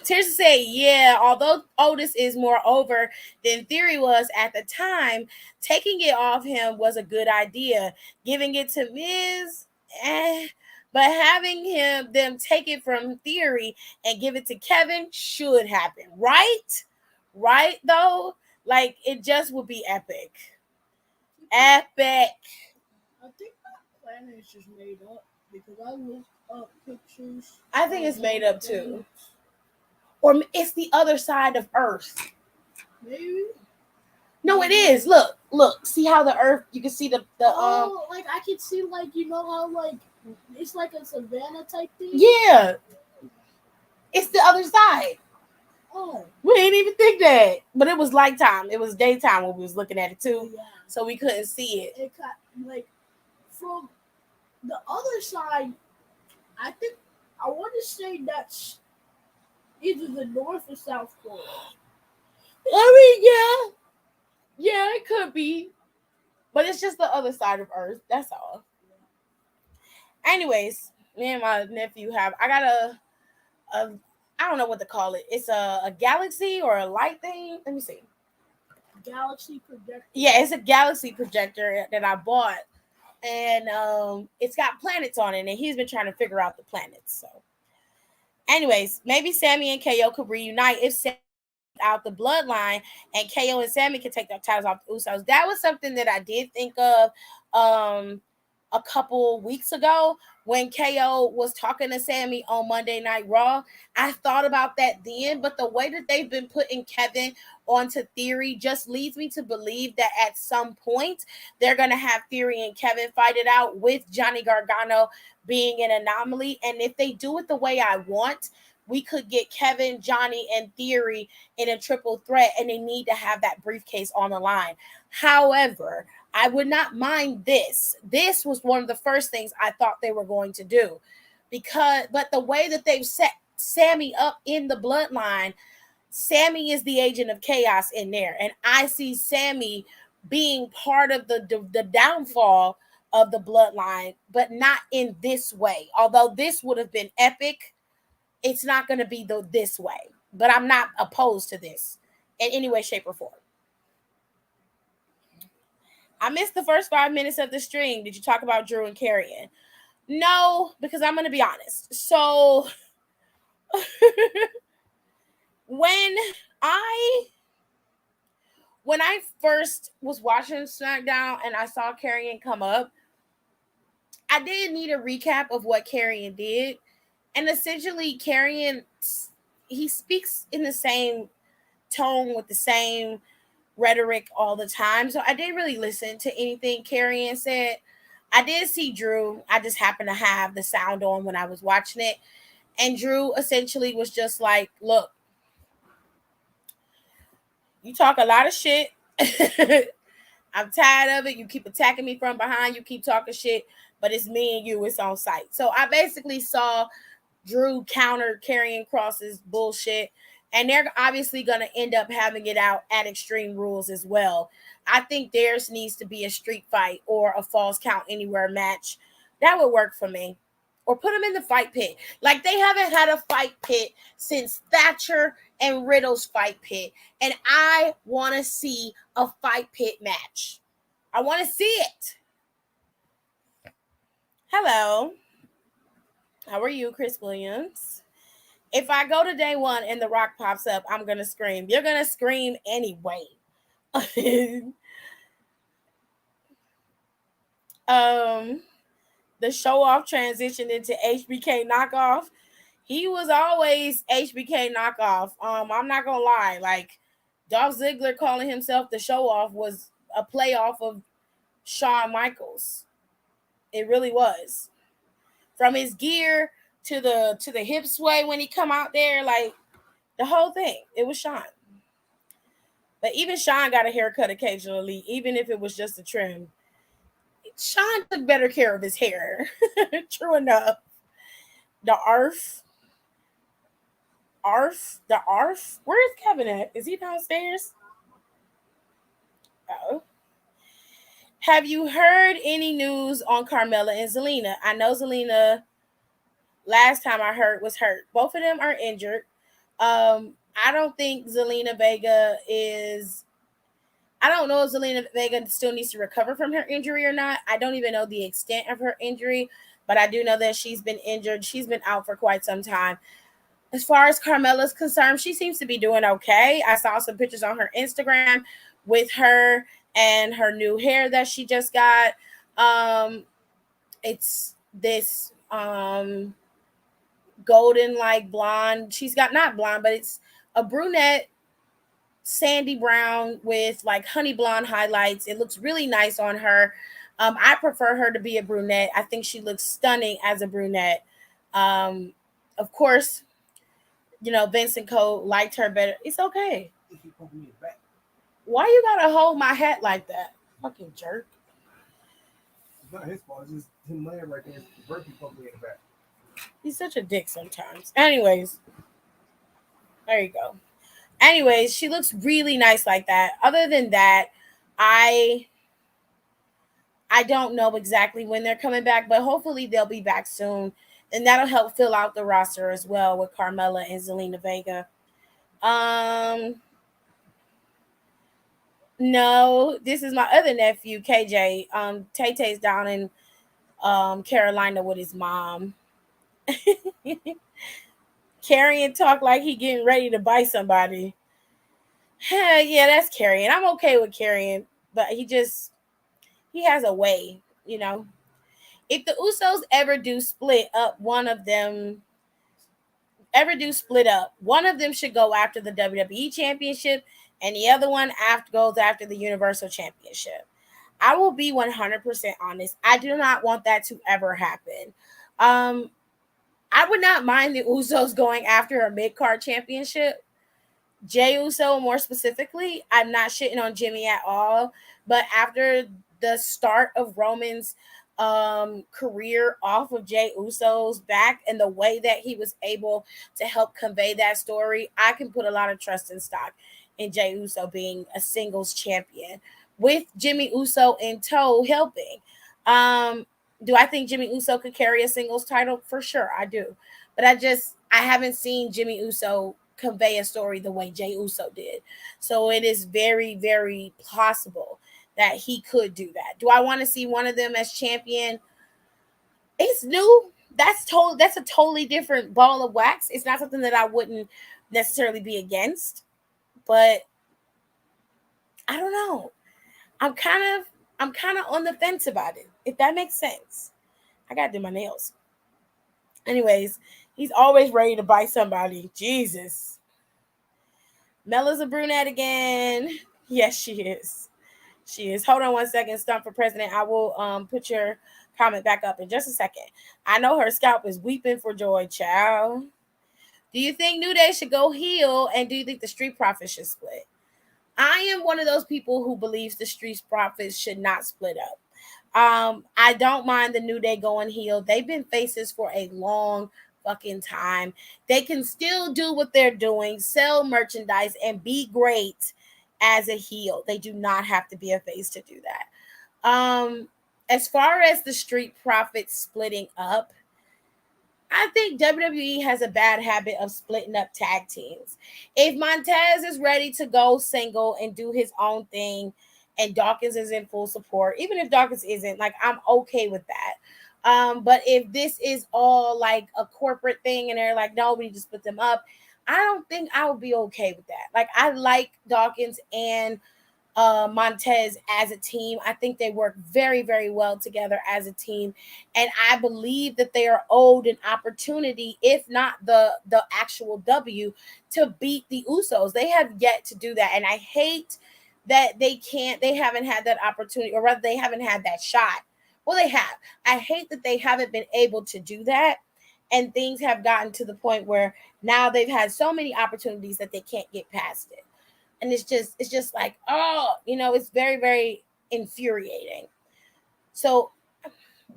Tears to say, yeah, although Otis is more over than Theory was at the time, taking it off him was a good idea. Giving it to Miz, but having them take it from Theory and give it to Kevin should happen. Right, though? Like, it just would be epic. Epic. I think that plan is just made up because I looked up pictures. I think it's made up too. Or it's the other side of Earth. Maybe. No, it is. Look. See how the Earth? You can see the like I can see like how like it's like a savannah type thing. Yeah. It's the other side. Oh. We didn't even think that, but it was nighttime. It was daytime when we was looking at it too, so we couldn't see it. It got like from the other side. I think I want to say that's either the North or South Pole. I mean, yeah, it could be, but it's just the other side of Earth. That's all. Anyways, me and my nephew I got a I don't know what to call it. It's a galaxy or a light thing. Let me see. galaxy projector. Yeah, it's a galaxy projector that I bought, and it's got planets on it, and he's been trying to figure out the planets. So, anyways, maybe Sammy and KO could reunite if Sammy out the bloodline, and KO and Sammy can take their titles off the Usos. That was something that I did think of a couple weeks ago when KO was talking to Sammy on Monday Night Raw. I thought about that then, but the way that they've been putting Kevin onto Theory just leads me to believe that at some point they're going to have Theory and Kevin fight it out with Johnny Gargano being an anomaly. And if they do it the way I want, we could get Kevin, Johnny, and Theory in a triple threat, and they need to have that briefcase on the line. However, I would not mind this. This was one of the first things I thought they were going to do, but the way that they've set Sammy up in the bloodline, Sammy is the agent of chaos in there, and I see Sammy being part of the downfall of the bloodline, but not in this way. Although this would have been epic, it's not going to be this way. But I'm not opposed to this in any way, shape, or form. I missed the first 5 minutes of the stream. Did you talk about Drew and Karrion? No, because I'm going to be honest. So when I first was watching SmackDown and I saw Karrion come up, I did need a recap of what Karrion did. And essentially, Karrion, he speaks in the same tone with the same rhetoric all the time. So I didn't really listen to anything Karrion said. I did see Drew. I just happened to have the sound on when I was watching it. And Drew essentially was just like, look, you talk a lot of shit. I'm tired of it. You keep attacking me from behind. You keep talking shit. But it's me and you. It's on site. So I basically saw Drew counter Karrion Kross's bullshit. And they're obviously going to end up having it out at Extreme Rules as well. I think theirs needs to be a street fight or a Falls Count Anywhere match. That would work for me. Or put them in the fight pit. Like, they haven't had a fight pit since Thatcher and Riddle's fight pit. And I want to see a fight pit match. I want to see it. Hello. How are you, Chris Williams? If I go to day one and The Rock pops up, I'm going to scream. You're going to scream anyway. The show off transitioned into HBK knockoff. He was always HBK knockoff. I'm not going to lie. Like, Dolph Ziggler calling himself the show off was a play off of Shawn Michaels. It really was. From his gear to the hip sway when he come out there, like the whole thing. It was Shawn. But even Shawn got a haircut occasionally, even if it was just a trim. Shawn took better care of his hair. True enough. The ARF. Where's Kevin at? Is he downstairs? Oh. Have you heard any news on Carmella and Zelena? I know Zelena, last time I heard, was hurt. Both of them are injured. I don't think Zelena Vega is... I don't know if Zelena Vega still needs to recover from her injury or not. I don't even know the extent of her injury, but I do know that she's been injured. She's been out for quite some time. As far as Carmella's concerned, she seems to be doing okay. I saw some pictures on her Instagram with her and her new hair that she just got. It's this golden, like, blonde. She's got, not blonde, but it's a brunette, sandy brown with like honey blonde highlights. It looks really nice on her. I prefer her to be a brunette. I think she looks stunning as a brunette. Of course, you know, Vincent Cole liked her better. It's okay. Why you gotta hold my hat like that? Fucking jerk. It's not his fault. It's just him laying right there. The bird poking me in the back. He's such a dick sometimes. Anyways, there you go. Anyways, she looks really nice like that. Other than that, I don't know exactly when they're coming back, but hopefully they'll be back soon. And that'll help fill out the roster as well with Carmella and Zelena Vega. No, this is my other nephew, KJ. Tay Tay's down in Carolina with his mom. Carrion talk like he getting ready to bite somebody. Yeah, that's Carrion. I'm okay with Carrion, but he has a way, you know. If the Usos ever do split up, one of them should go after the WWE Championship, and the other one goes after the Universal Championship. I will be 100% honest. I do not want that to ever happen. I would not mind the Usos going after a mid-card championship. Jey Uso, more specifically, I'm not shitting on Jimmy at all. But after the start of Roman's career off of Jey Uso's back and the way that he was able to help convey that story, I can put a lot of trust and stock in Jey Uso being a singles champion with Jimmy Uso in tow helping. Do I think Jimmy Uso could carry a singles title? For sure, I do. But I haven't seen Jimmy Uso convey a story the way Jey Uso did. So it is very, very possible that he could do that. Do I want to see one of them as champion? It's new. That's a totally different ball of wax. It's not something that I wouldn't necessarily be against, but I don't know. I'm kind of on the fence about it, if that makes sense. I gotta do my nails. Anyways, he's always ready to bite somebody. Jesus. Mella's a brunette again. Yes, she is. She is. Hold on one second. Stump for president. I will put your comment back up in just a second. I know her scalp is weeping for joy, child. Do you think New Day should go heel? And do you think the Street Profits should split? I am one of those people who believes the Street Profits should not split up. I don't mind the New Day going heel. They've been faces for a long fucking time. They can still do what they're doing, sell merchandise, and be great as a heel. They do not have to be a face to do that. As far as the Street Profits splitting up, I think WWE has a bad habit of splitting up tag teams. If Montez is ready to go single and do his own thing, and Dawkins is in full support, even if Dawkins isn't, like, I'm okay with that. But if this is all like a corporate thing and they're like, no, we need to split them up, I don't think I would be okay with that. Like, I like Dawkins and Montez as a team. I think they work very, very well together as a team. And I believe that they are owed an opportunity, if not the actual W, to beat the Usos. They have yet to do that. And I hate that they haven't had that opportunity, or rather they haven't had that shot. Well, they have. I hate that they haven't been able to do that. And things have gotten to the point where now they've had so many opportunities that they can't get past it. And it's just like, oh, it's very, very infuriating. So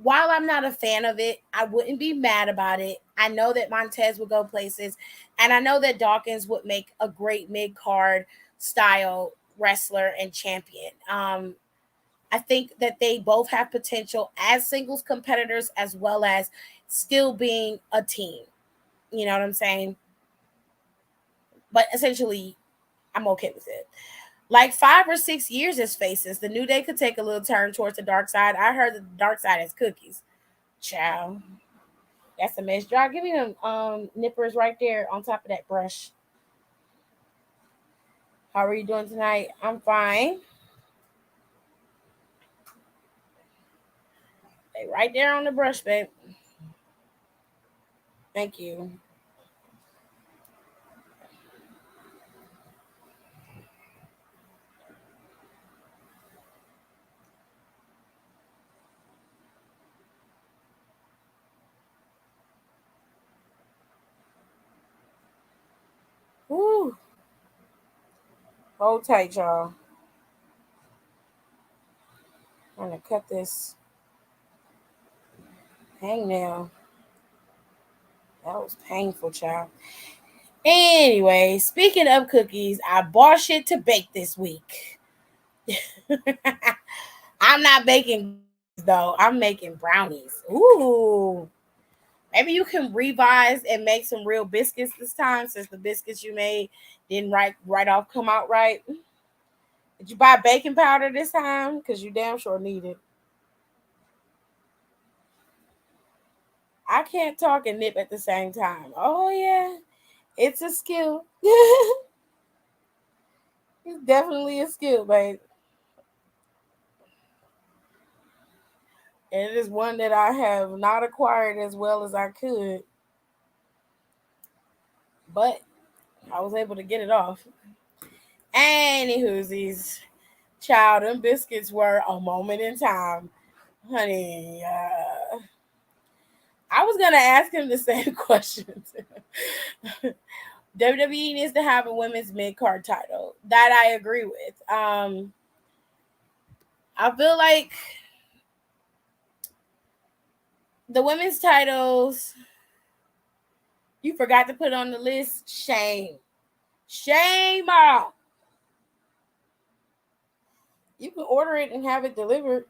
while I'm not a fan of it, I wouldn't be mad about it. I know that Montez would go places, and I know that Dawkins would make a great mid-card style wrestler and champion. I think that they both have potential as singles competitors as well as still being a team. You know what I'm saying? But essentially, I'm okay with it. Like 5 or 6 years as faces, the New Day could take a little turn towards the dark side. I heard that the dark side is cookies. Ciao. That's a mess. Y'all, give me them nippers right there on top of that brush. How are you doing tonight? I'm fine. Hey, right there on the brush, babe. Thank you. Woo. Hold tight, y'all. I'm going to cut this hangnail. That was painful, child. Anyway, speaking of cookies, I bought shit to bake this week. I'm not baking though. I'm making brownies. Ooh. Maybe you can revise and make some real biscuits this time, since the biscuits you made didn't right off come out right. Did you buy baking powder this time? Because you damn sure need it. I can't talk and nip at the same time. Oh, yeah. It's a skill. It's definitely a skill, babe. And it is one that I have not acquired as well as I could. But I was able to get it off. Anywhoosies. Child, them biscuits were a moment in time. Honey, I was going to ask him the same questions. WWE needs to have a women's mid-card title. That I agree with. I feel like the women's titles, you forgot to put on the list. Shame. Shame. You can order it and have it delivered.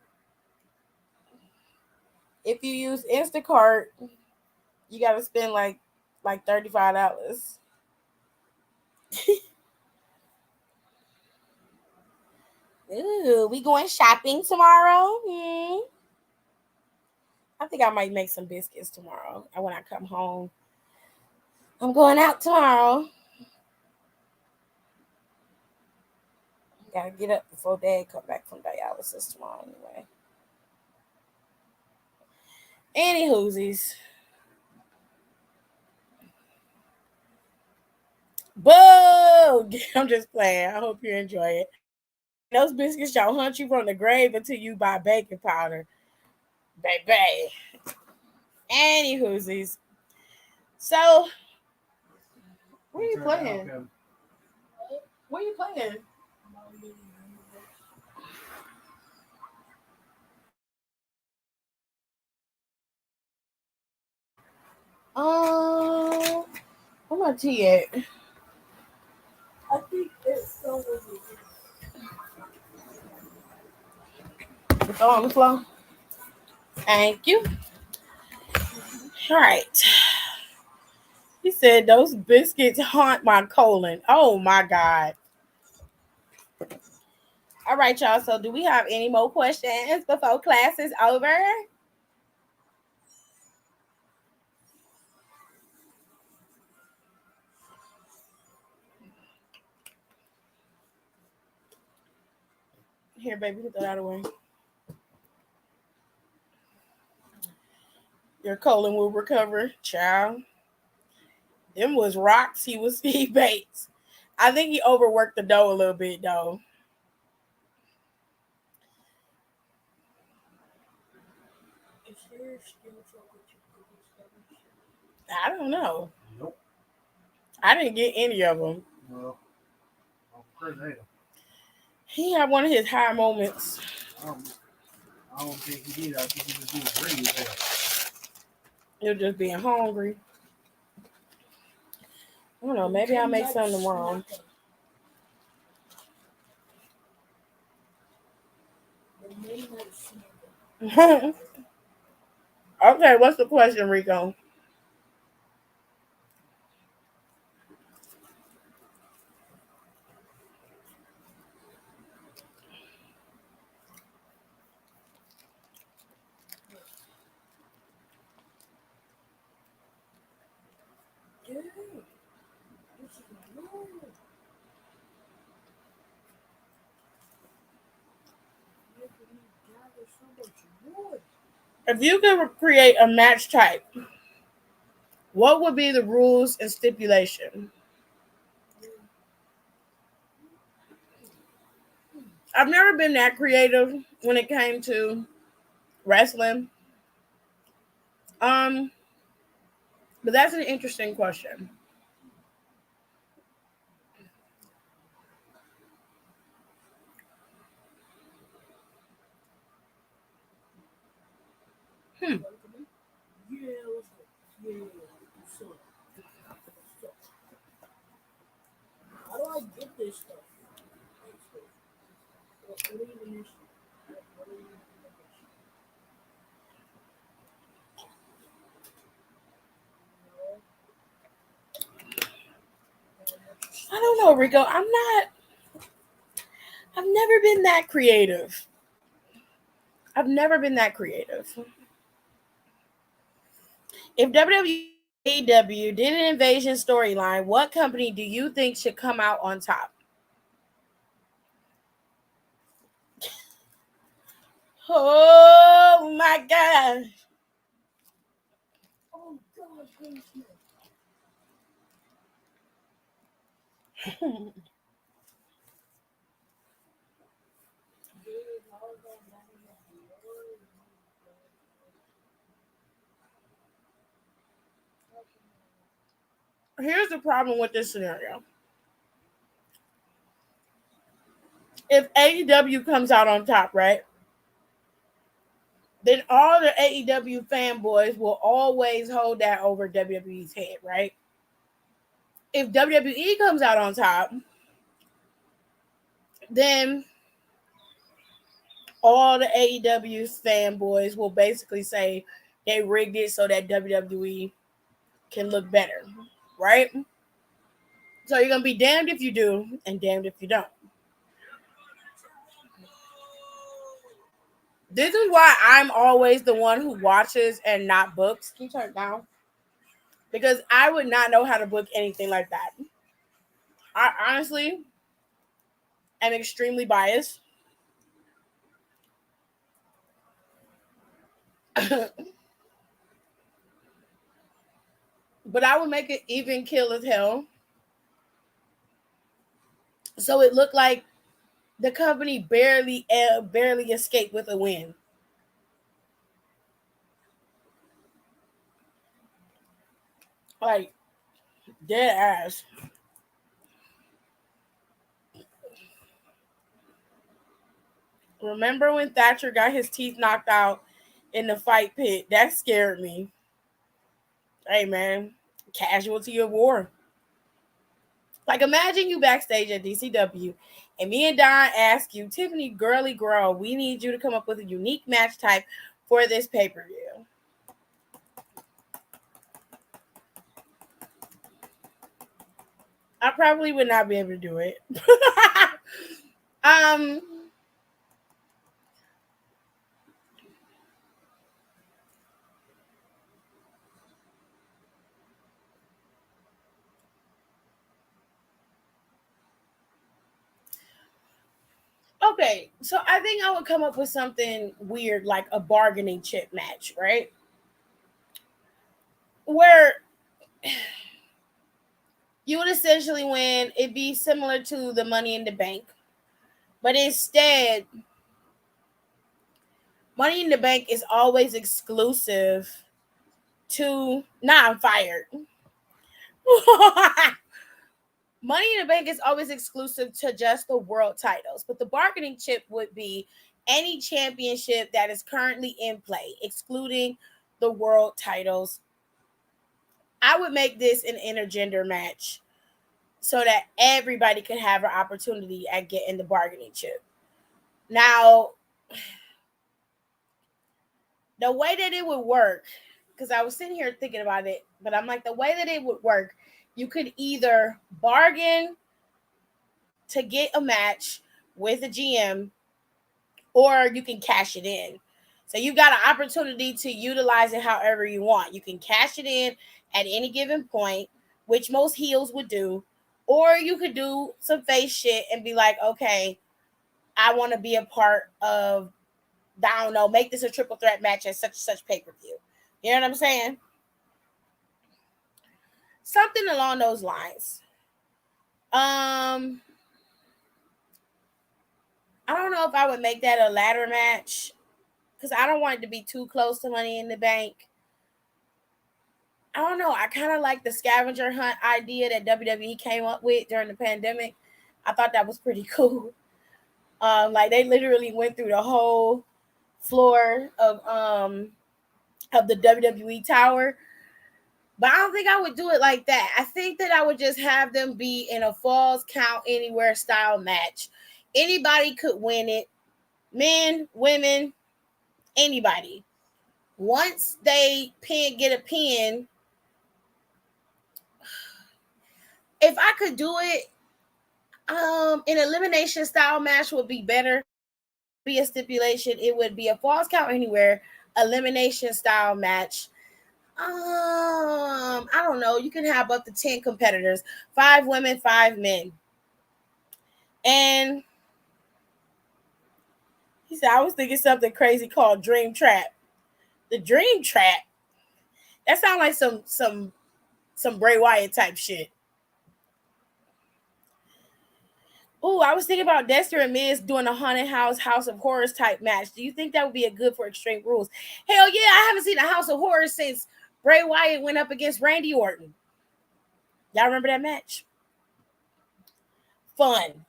If you use Instacart, you got to spend like $35. Ooh, we going shopping tomorrow? I think I might make some biscuits tomorrow. When I come home, I'm going out tomorrow. Gotta get up before Dad come back from dialysis tomorrow anyway. Anywhoosies. Boo! I'm just playing. I hope you enjoy it. Those biscuits shall hunt you from the grave until you buy baking powder. Baby. Anywhoosies. So, where are you playing? Where are you playing? Where my tea at? I think it's somewhere here. It's on the floor. Thank you. All right. He said those biscuits haunt my colon. Oh my God. All right, y'all. So do we have any more questions before class is over? Here, baby, get that out of the way. Your colon will recover, child. Them was rocks he baked. I think he overworked the dough a little bit, though. I don't know. Nope. I didn't get any of them. Well, I'm he had one of his high moments. I don't think he did. I think he was being greedy as hell. You're just being hungry. I don't know. Maybe I'll make something tomorrow. Okay, what's the question, Rico? If you could create a match type, what would be the rules and stipulation? I've never been that creative when it came to wrestling. But that's an interesting question. How do I get this stuff? I don't know, Rico. I've never been that creative. I've never been that creative. If WWE did an invasion storyline, what company do you think should come out on top? Oh my gosh. Oh God. Here's the problem with this scenario. If AEW comes out on top, right? Then all the AEW fanboys will always hold that over WWE's head, right? If WWE comes out on top, then all the AEW fanboys will basically say they rigged it so that WWE can look better, right? So you're going to be damned if you do and damned if you don't. This is why I'm always the one who watches and not books. Can you turn it down? Because I would not know how to book anything like that. I honestly am extremely biased. But I would make it even kill as hell. So it looked like the company barely escaped with a win. Like, dead ass. Remember when Thatcher got his teeth knocked out in the fight pit? That scared me. Hey, man. Casualty of war. Like, imagine you backstage at DCW and me and Don ask you, Tiffany, girly girl, we need you to come up with a unique match type for this pay-per-view. I probably would not be able to do it. Okay, so I think I would come up with something weird like a bargaining chip match, right? Where you would essentially win. It'd be similar to the Money in the Bank. But instead, Money in the Bank is always exclusive to... Nah, I'm fired. Money in the Bank is always exclusive to just the world titles. But the bargaining chip would be any championship that is currently in play, excluding the world titles. I would make this an intergender match so that everybody could have an opportunity at getting the bargaining chip. Now, the way that it would work, because I was sitting here thinking about it, but I'm like, the way that it would work, you could either bargain to get a match with a GM, or you can cash it in. So you got an opportunity to utilize it however you want. You can cash it in at any given point, which most heels would do, or you could do some face shit and be like, okay, I want to be a part of, I don't know, make this a triple threat match at such pay-per-view. You know what I'm saying? Something along those lines. I don't know if I would make that a ladder match because I don't want it to be too close to Money in the Bank. I don't know. I kind of like the scavenger hunt idea that WWE came up with during the pandemic. I thought that was pretty cool. Like they literally went through the whole floor of the WWE tower. But I don't think I would do it like that. I think that I would just have them be in a Falls Count Anywhere style match. Anybody could win it. Men, women, anybody. Once they get a pin, if I could do it, An elimination style match would be better. Be a stipulation. It would be a falls count anywhere elimination style match. I don't know. You can have up to 10 competitors, 5 women, 5 men. And he said, I was thinking something crazy called Dream Trap. The Dream Trap. That sounds like some Bray Wyatt type shit. Oh, I was thinking about Dexter and Miz doing a haunted House of Horrors type match. Do you think that would be a good for Extreme Rules? Hell yeah, I haven't seen a House of Horrors since Bray Wyatt went up against Randy Orton. Y'all remember that match? Fun.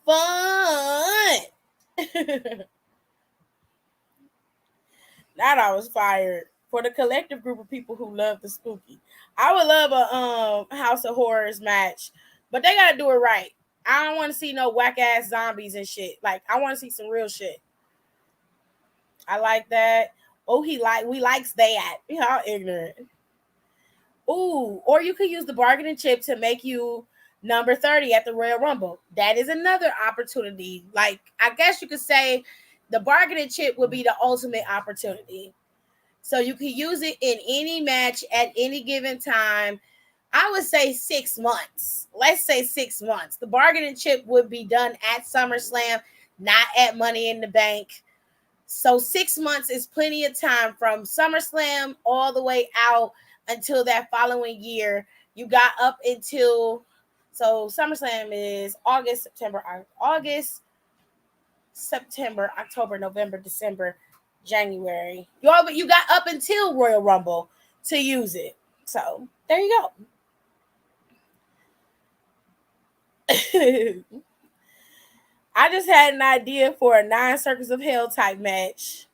That I was fired. For the collective group of people who love the spooky, I would love a House of Horrors match, but they gotta do it right. I don't want to see no whack ass zombies and shit. Like, I want to see some real shit. I like that. Oh, we likes that. Y'all ignorant. Ooh, or you could use the bargaining chip to make you number 30 at the Royal Rumble. That is another opportunity. Like, I guess you could say the bargaining chip would be the ultimate opportunity. So you can use it in any match at any given time. I would say 6 months. Let's say 6 months. The bargaining chip would be done at SummerSlam, not at Money in the Bank. So 6 months is plenty of time from SummerSlam all the way out until that following year. You got up until, so SummerSlam is August, September, October, November, December, January. You got up until Royal Rumble to use it. So there you go. I just had an idea for a 9 Circles of Hell type match.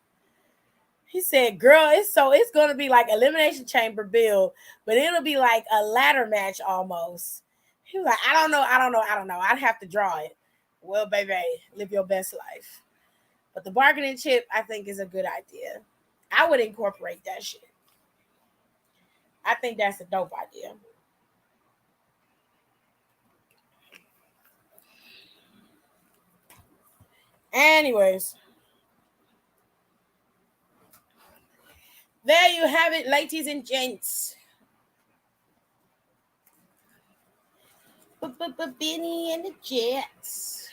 He said, girl, it's going to be like Elimination Chamber build, but it'll be like a ladder match almost. He was like, I don't know. I'd have to draw it. Well, baby, live your best life. But the bargaining chip, I think, is a good idea. I would incorporate that shit. I think that's a dope idea. Anyways, there you have it, ladies and gents. Benny and the Jets.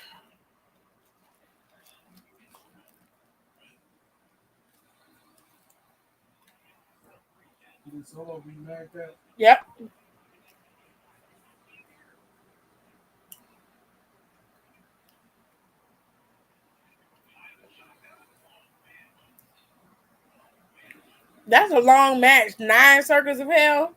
Solo be mad at that? Yep. That's a long match. 9 Circles of Hell.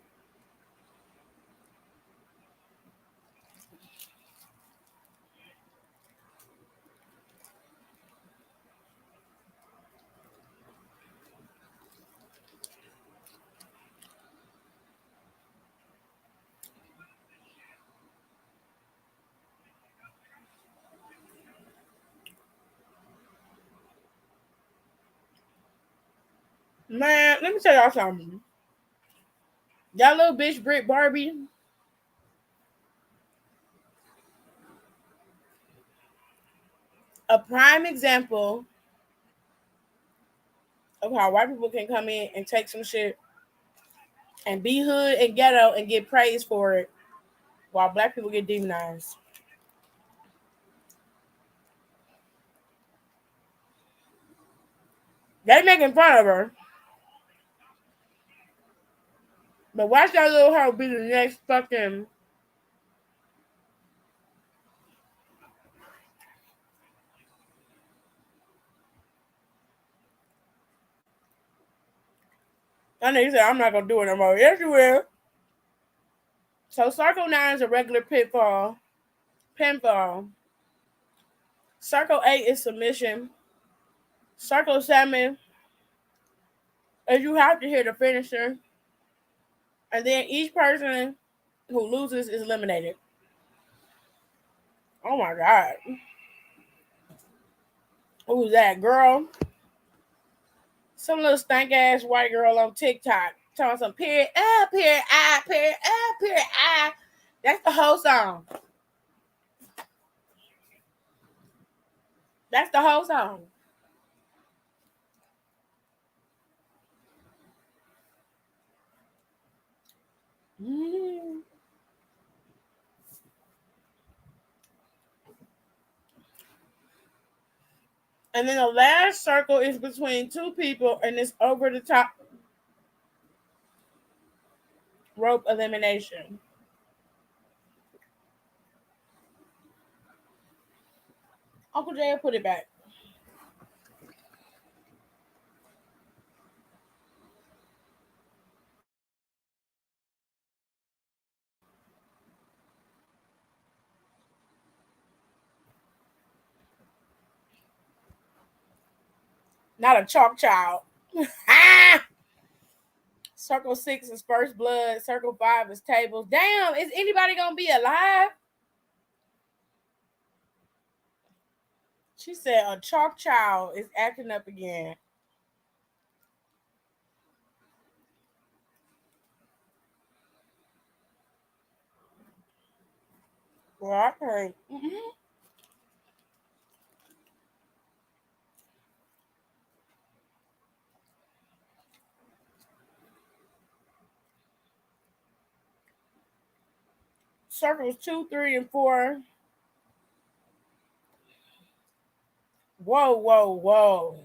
Man, let me tell y'all something. That little bitch Britt Barbie. A prime example of how white people can come in and take some shit and be hood and ghetto and get praised for it while black people get demonized. They making fun of her. But watch that little hoe be the next fucking... That nigga said, I'm not going to do it no more. Yes, you will. So Circle 9 is a regular pinfall. Circle 8 is submission. Circle 7 is you have to hit the finisher. And then each person who loses is eliminated. Oh my God. Who's that girl? Some little stank ass white girl on TikTok telling some period, period, period, period. That's the whole song. That's the whole song. Mm. And then the last circle is between two people, and it's over the top rope elimination. Uncle Jay will put it back. Not a chalk child. Ah! Circle 6 is first blood. Circle 5 is tables. Damn, is anybody gonna be alive? She said a chalk child is acting up again. Well, I can't. Circles 2, 3, and 4. Whoa, whoa, whoa.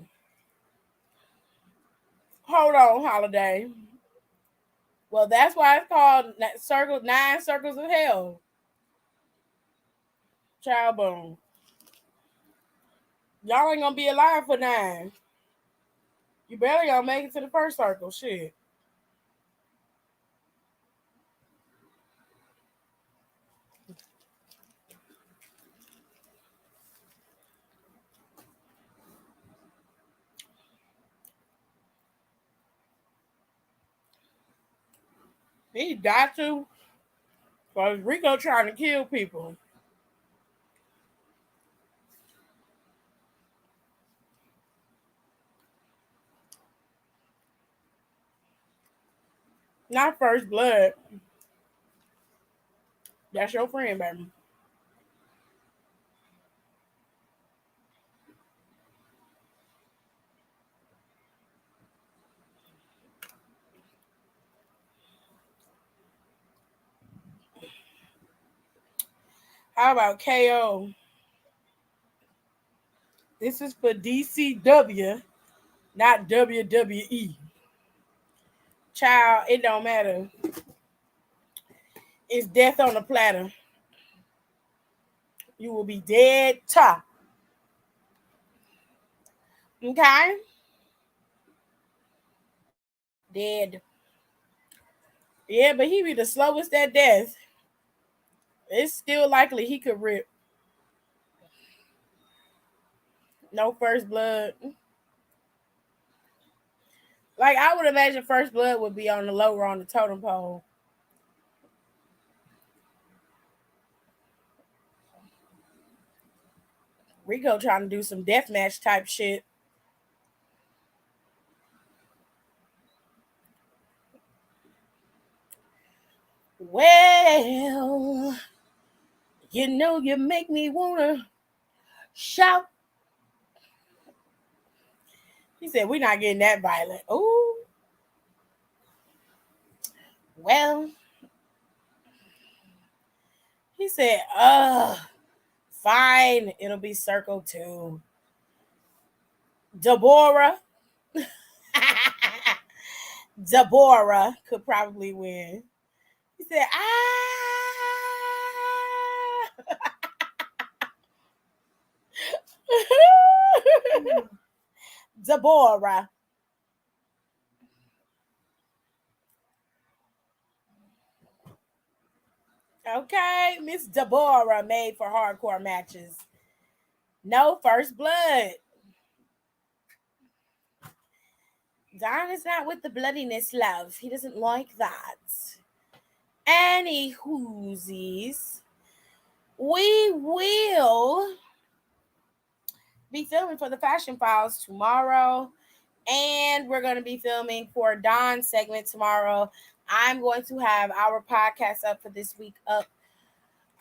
Hold on, Holiday. Well, that's why it's called circle 9 circles of hell. Child boom. Y'all ain't gonna be alive for 9. You barely gonna make it to the first circle. Shit. He got to. Because Rico trying to kill people. Not first blood. That's your friend, baby. How about KO? This is for DCW, not WWE. Child, it don't matter. It's death on the platter. You will be dead top. Okay? Dead. Yeah, but he be the slowest at death. It's still likely he could rip. No first blood. Like, I would imagine first blood would be on the lower on the totem pole. Rico trying to do some deathmatch type shit. Well, you know you make me wanna shout. He said, we're not getting that violent. Ooh. Well, he said, fine, it'll be circle 2. Deborah. Deborah could probably win. He said, Deborah. Okay, Miss Deborah made for hardcore matches. No first blood. Don is not with the bloodiness, love. He doesn't like that. Any whoosies. We will be filming for the Fashion Files tomorrow. And we're going to be filming for Don's segment tomorrow. I'm going to have our podcast up for this week up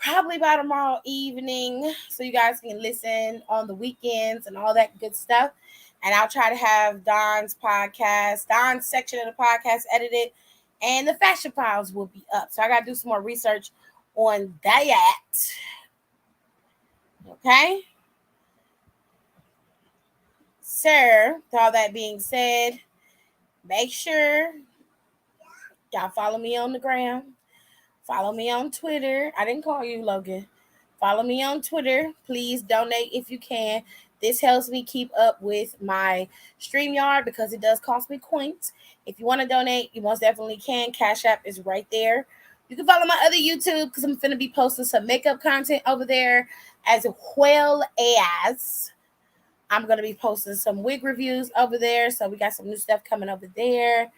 probably by tomorrow evening, so you guys can listen on the weekends and all that good stuff. And I'll try to have Don's section of the podcast edited, and the fashion files will be up. So I got to do some more research on that. Okay? Sir, with all that being said, make sure y'all follow me on the gram. Follow me on Twitter. I didn't call you, Logan. Follow me on Twitter. Please donate if you can. This helps me keep up with my StreamYard because it does cost me coins. If you want to donate, you most definitely can. Cash App is right there. You can follow my other YouTube because I'm going to be posting some makeup content over there, as well as I'm going to be posting some wig reviews over there. So we got some new stuff coming over there.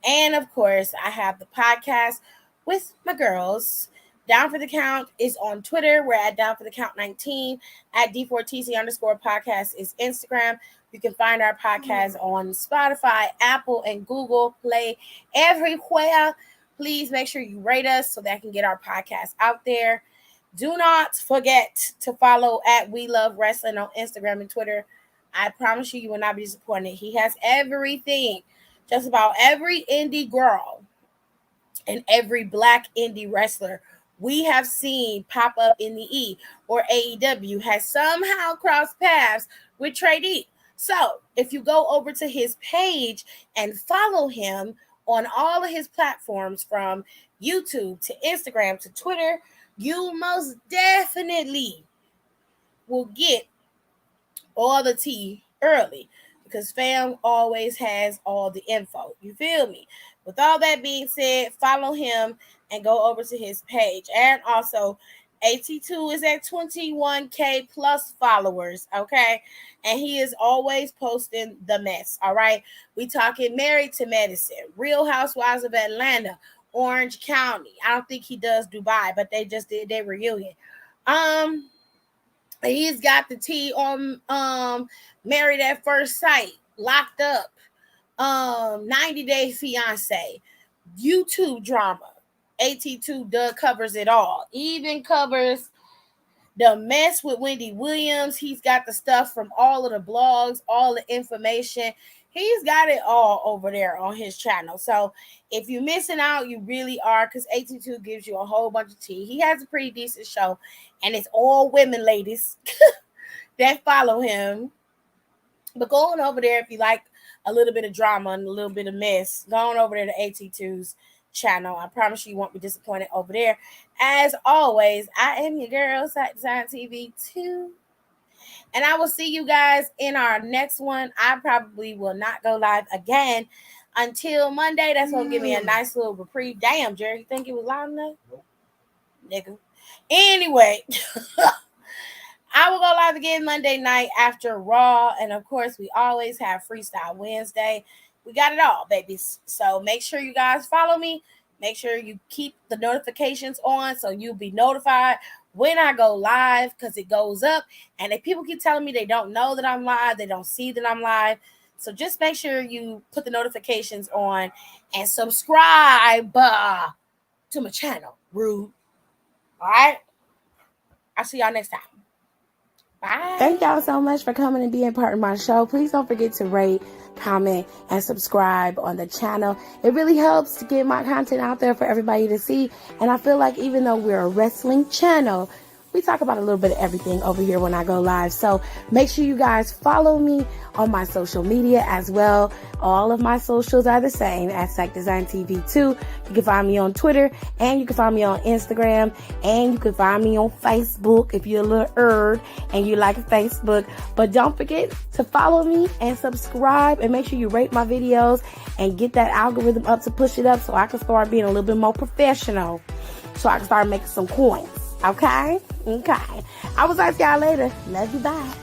And, of course, I have the podcast with my girls. Down for the Count is on Twitter. We're at Down for the Count 19. At D4TC_podcast is Instagram. You can find our podcast on Spotify, Apple, and Google Play, everywhere. Please make sure you rate us so that I can get our podcast out there. Do not forget to follow at We Love Wrestling on Instagram and Twitter. I promise you will not be disappointed. He has everything. Just about every indie girl and every black indie wrestler we have seen pop up in the E or AEW has somehow crossed paths with Trade E. So if you go over to his page and follow him on all of his platforms, from YouTube to Instagram to Twitter, you most definitely will get all the tea early, because fam always has all the info. You feel me? With all that being said, follow him and go over to his page. And also, AT2 is at 21K plus followers, okay? And he is always posting the mess, all right? We talking Married to Medicine, Real Housewives of Atlanta, Orange County. I don't think he does Dubai, but they just did their reunion. He's got the tea on Married at First Sight, Locked Up, 90 Day Fiance, YouTube drama. AT2 Doug covers it all. Even covers the mess with Wendy Williams. He's got the stuff from all of the blogs, all the information. He's got it all over there on his channel. So if you're missing out, you really are, because AT2 gives you a whole bunch of tea. He has a pretty decent show, and it's all women, ladies, that follow him. But go on over there if you like a little bit of drama and a little bit of mess. Go on over there to AT2's channel. I promise you won't be disappointed over there. As always, I am your girl, Site Design TV 2. And I will see you guys in our next one. I probably will not go live again until Monday. That's going to give me a nice little reprieve. Damn, Jerry, you think it was loud enough? Nope. Nigga. Anyway, I will go live again Monday night after Raw. And, of course, we always have Freestyle Wednesday. We got it all, babies. So make sure you guys follow me. Make sure you keep the notifications on so you'll be notified when I go live, because it goes up. And if people keep telling me they don't know that I'm live, they don't see that I'm live. So just make sure you put the notifications on and subscribe to my channel. Rude. All right? I'll see y'all next time. Bye. Thank y'all so much for coming and being part of my show. Please don't forget to rate, comment, and subscribe on the channel. It really helps to get my content out there for everybody to see. And I feel like even though we're a wrestling channel, we talk about a little bit of everything over here when I go live. So make sure you guys follow me on my social media as well. All of my socials are the same at Psych Design TV 2. You can find me on Twitter, and you can find me on Instagram, and you can find me on Facebook if you're a little and you like Facebook. But don't forget to follow me and subscribe, and make sure you rate my videos and get that algorithm up to push it up so I can start being a little bit more professional, so I can start making some coins. Okay? I will talk to y'all later. Love you. Bye.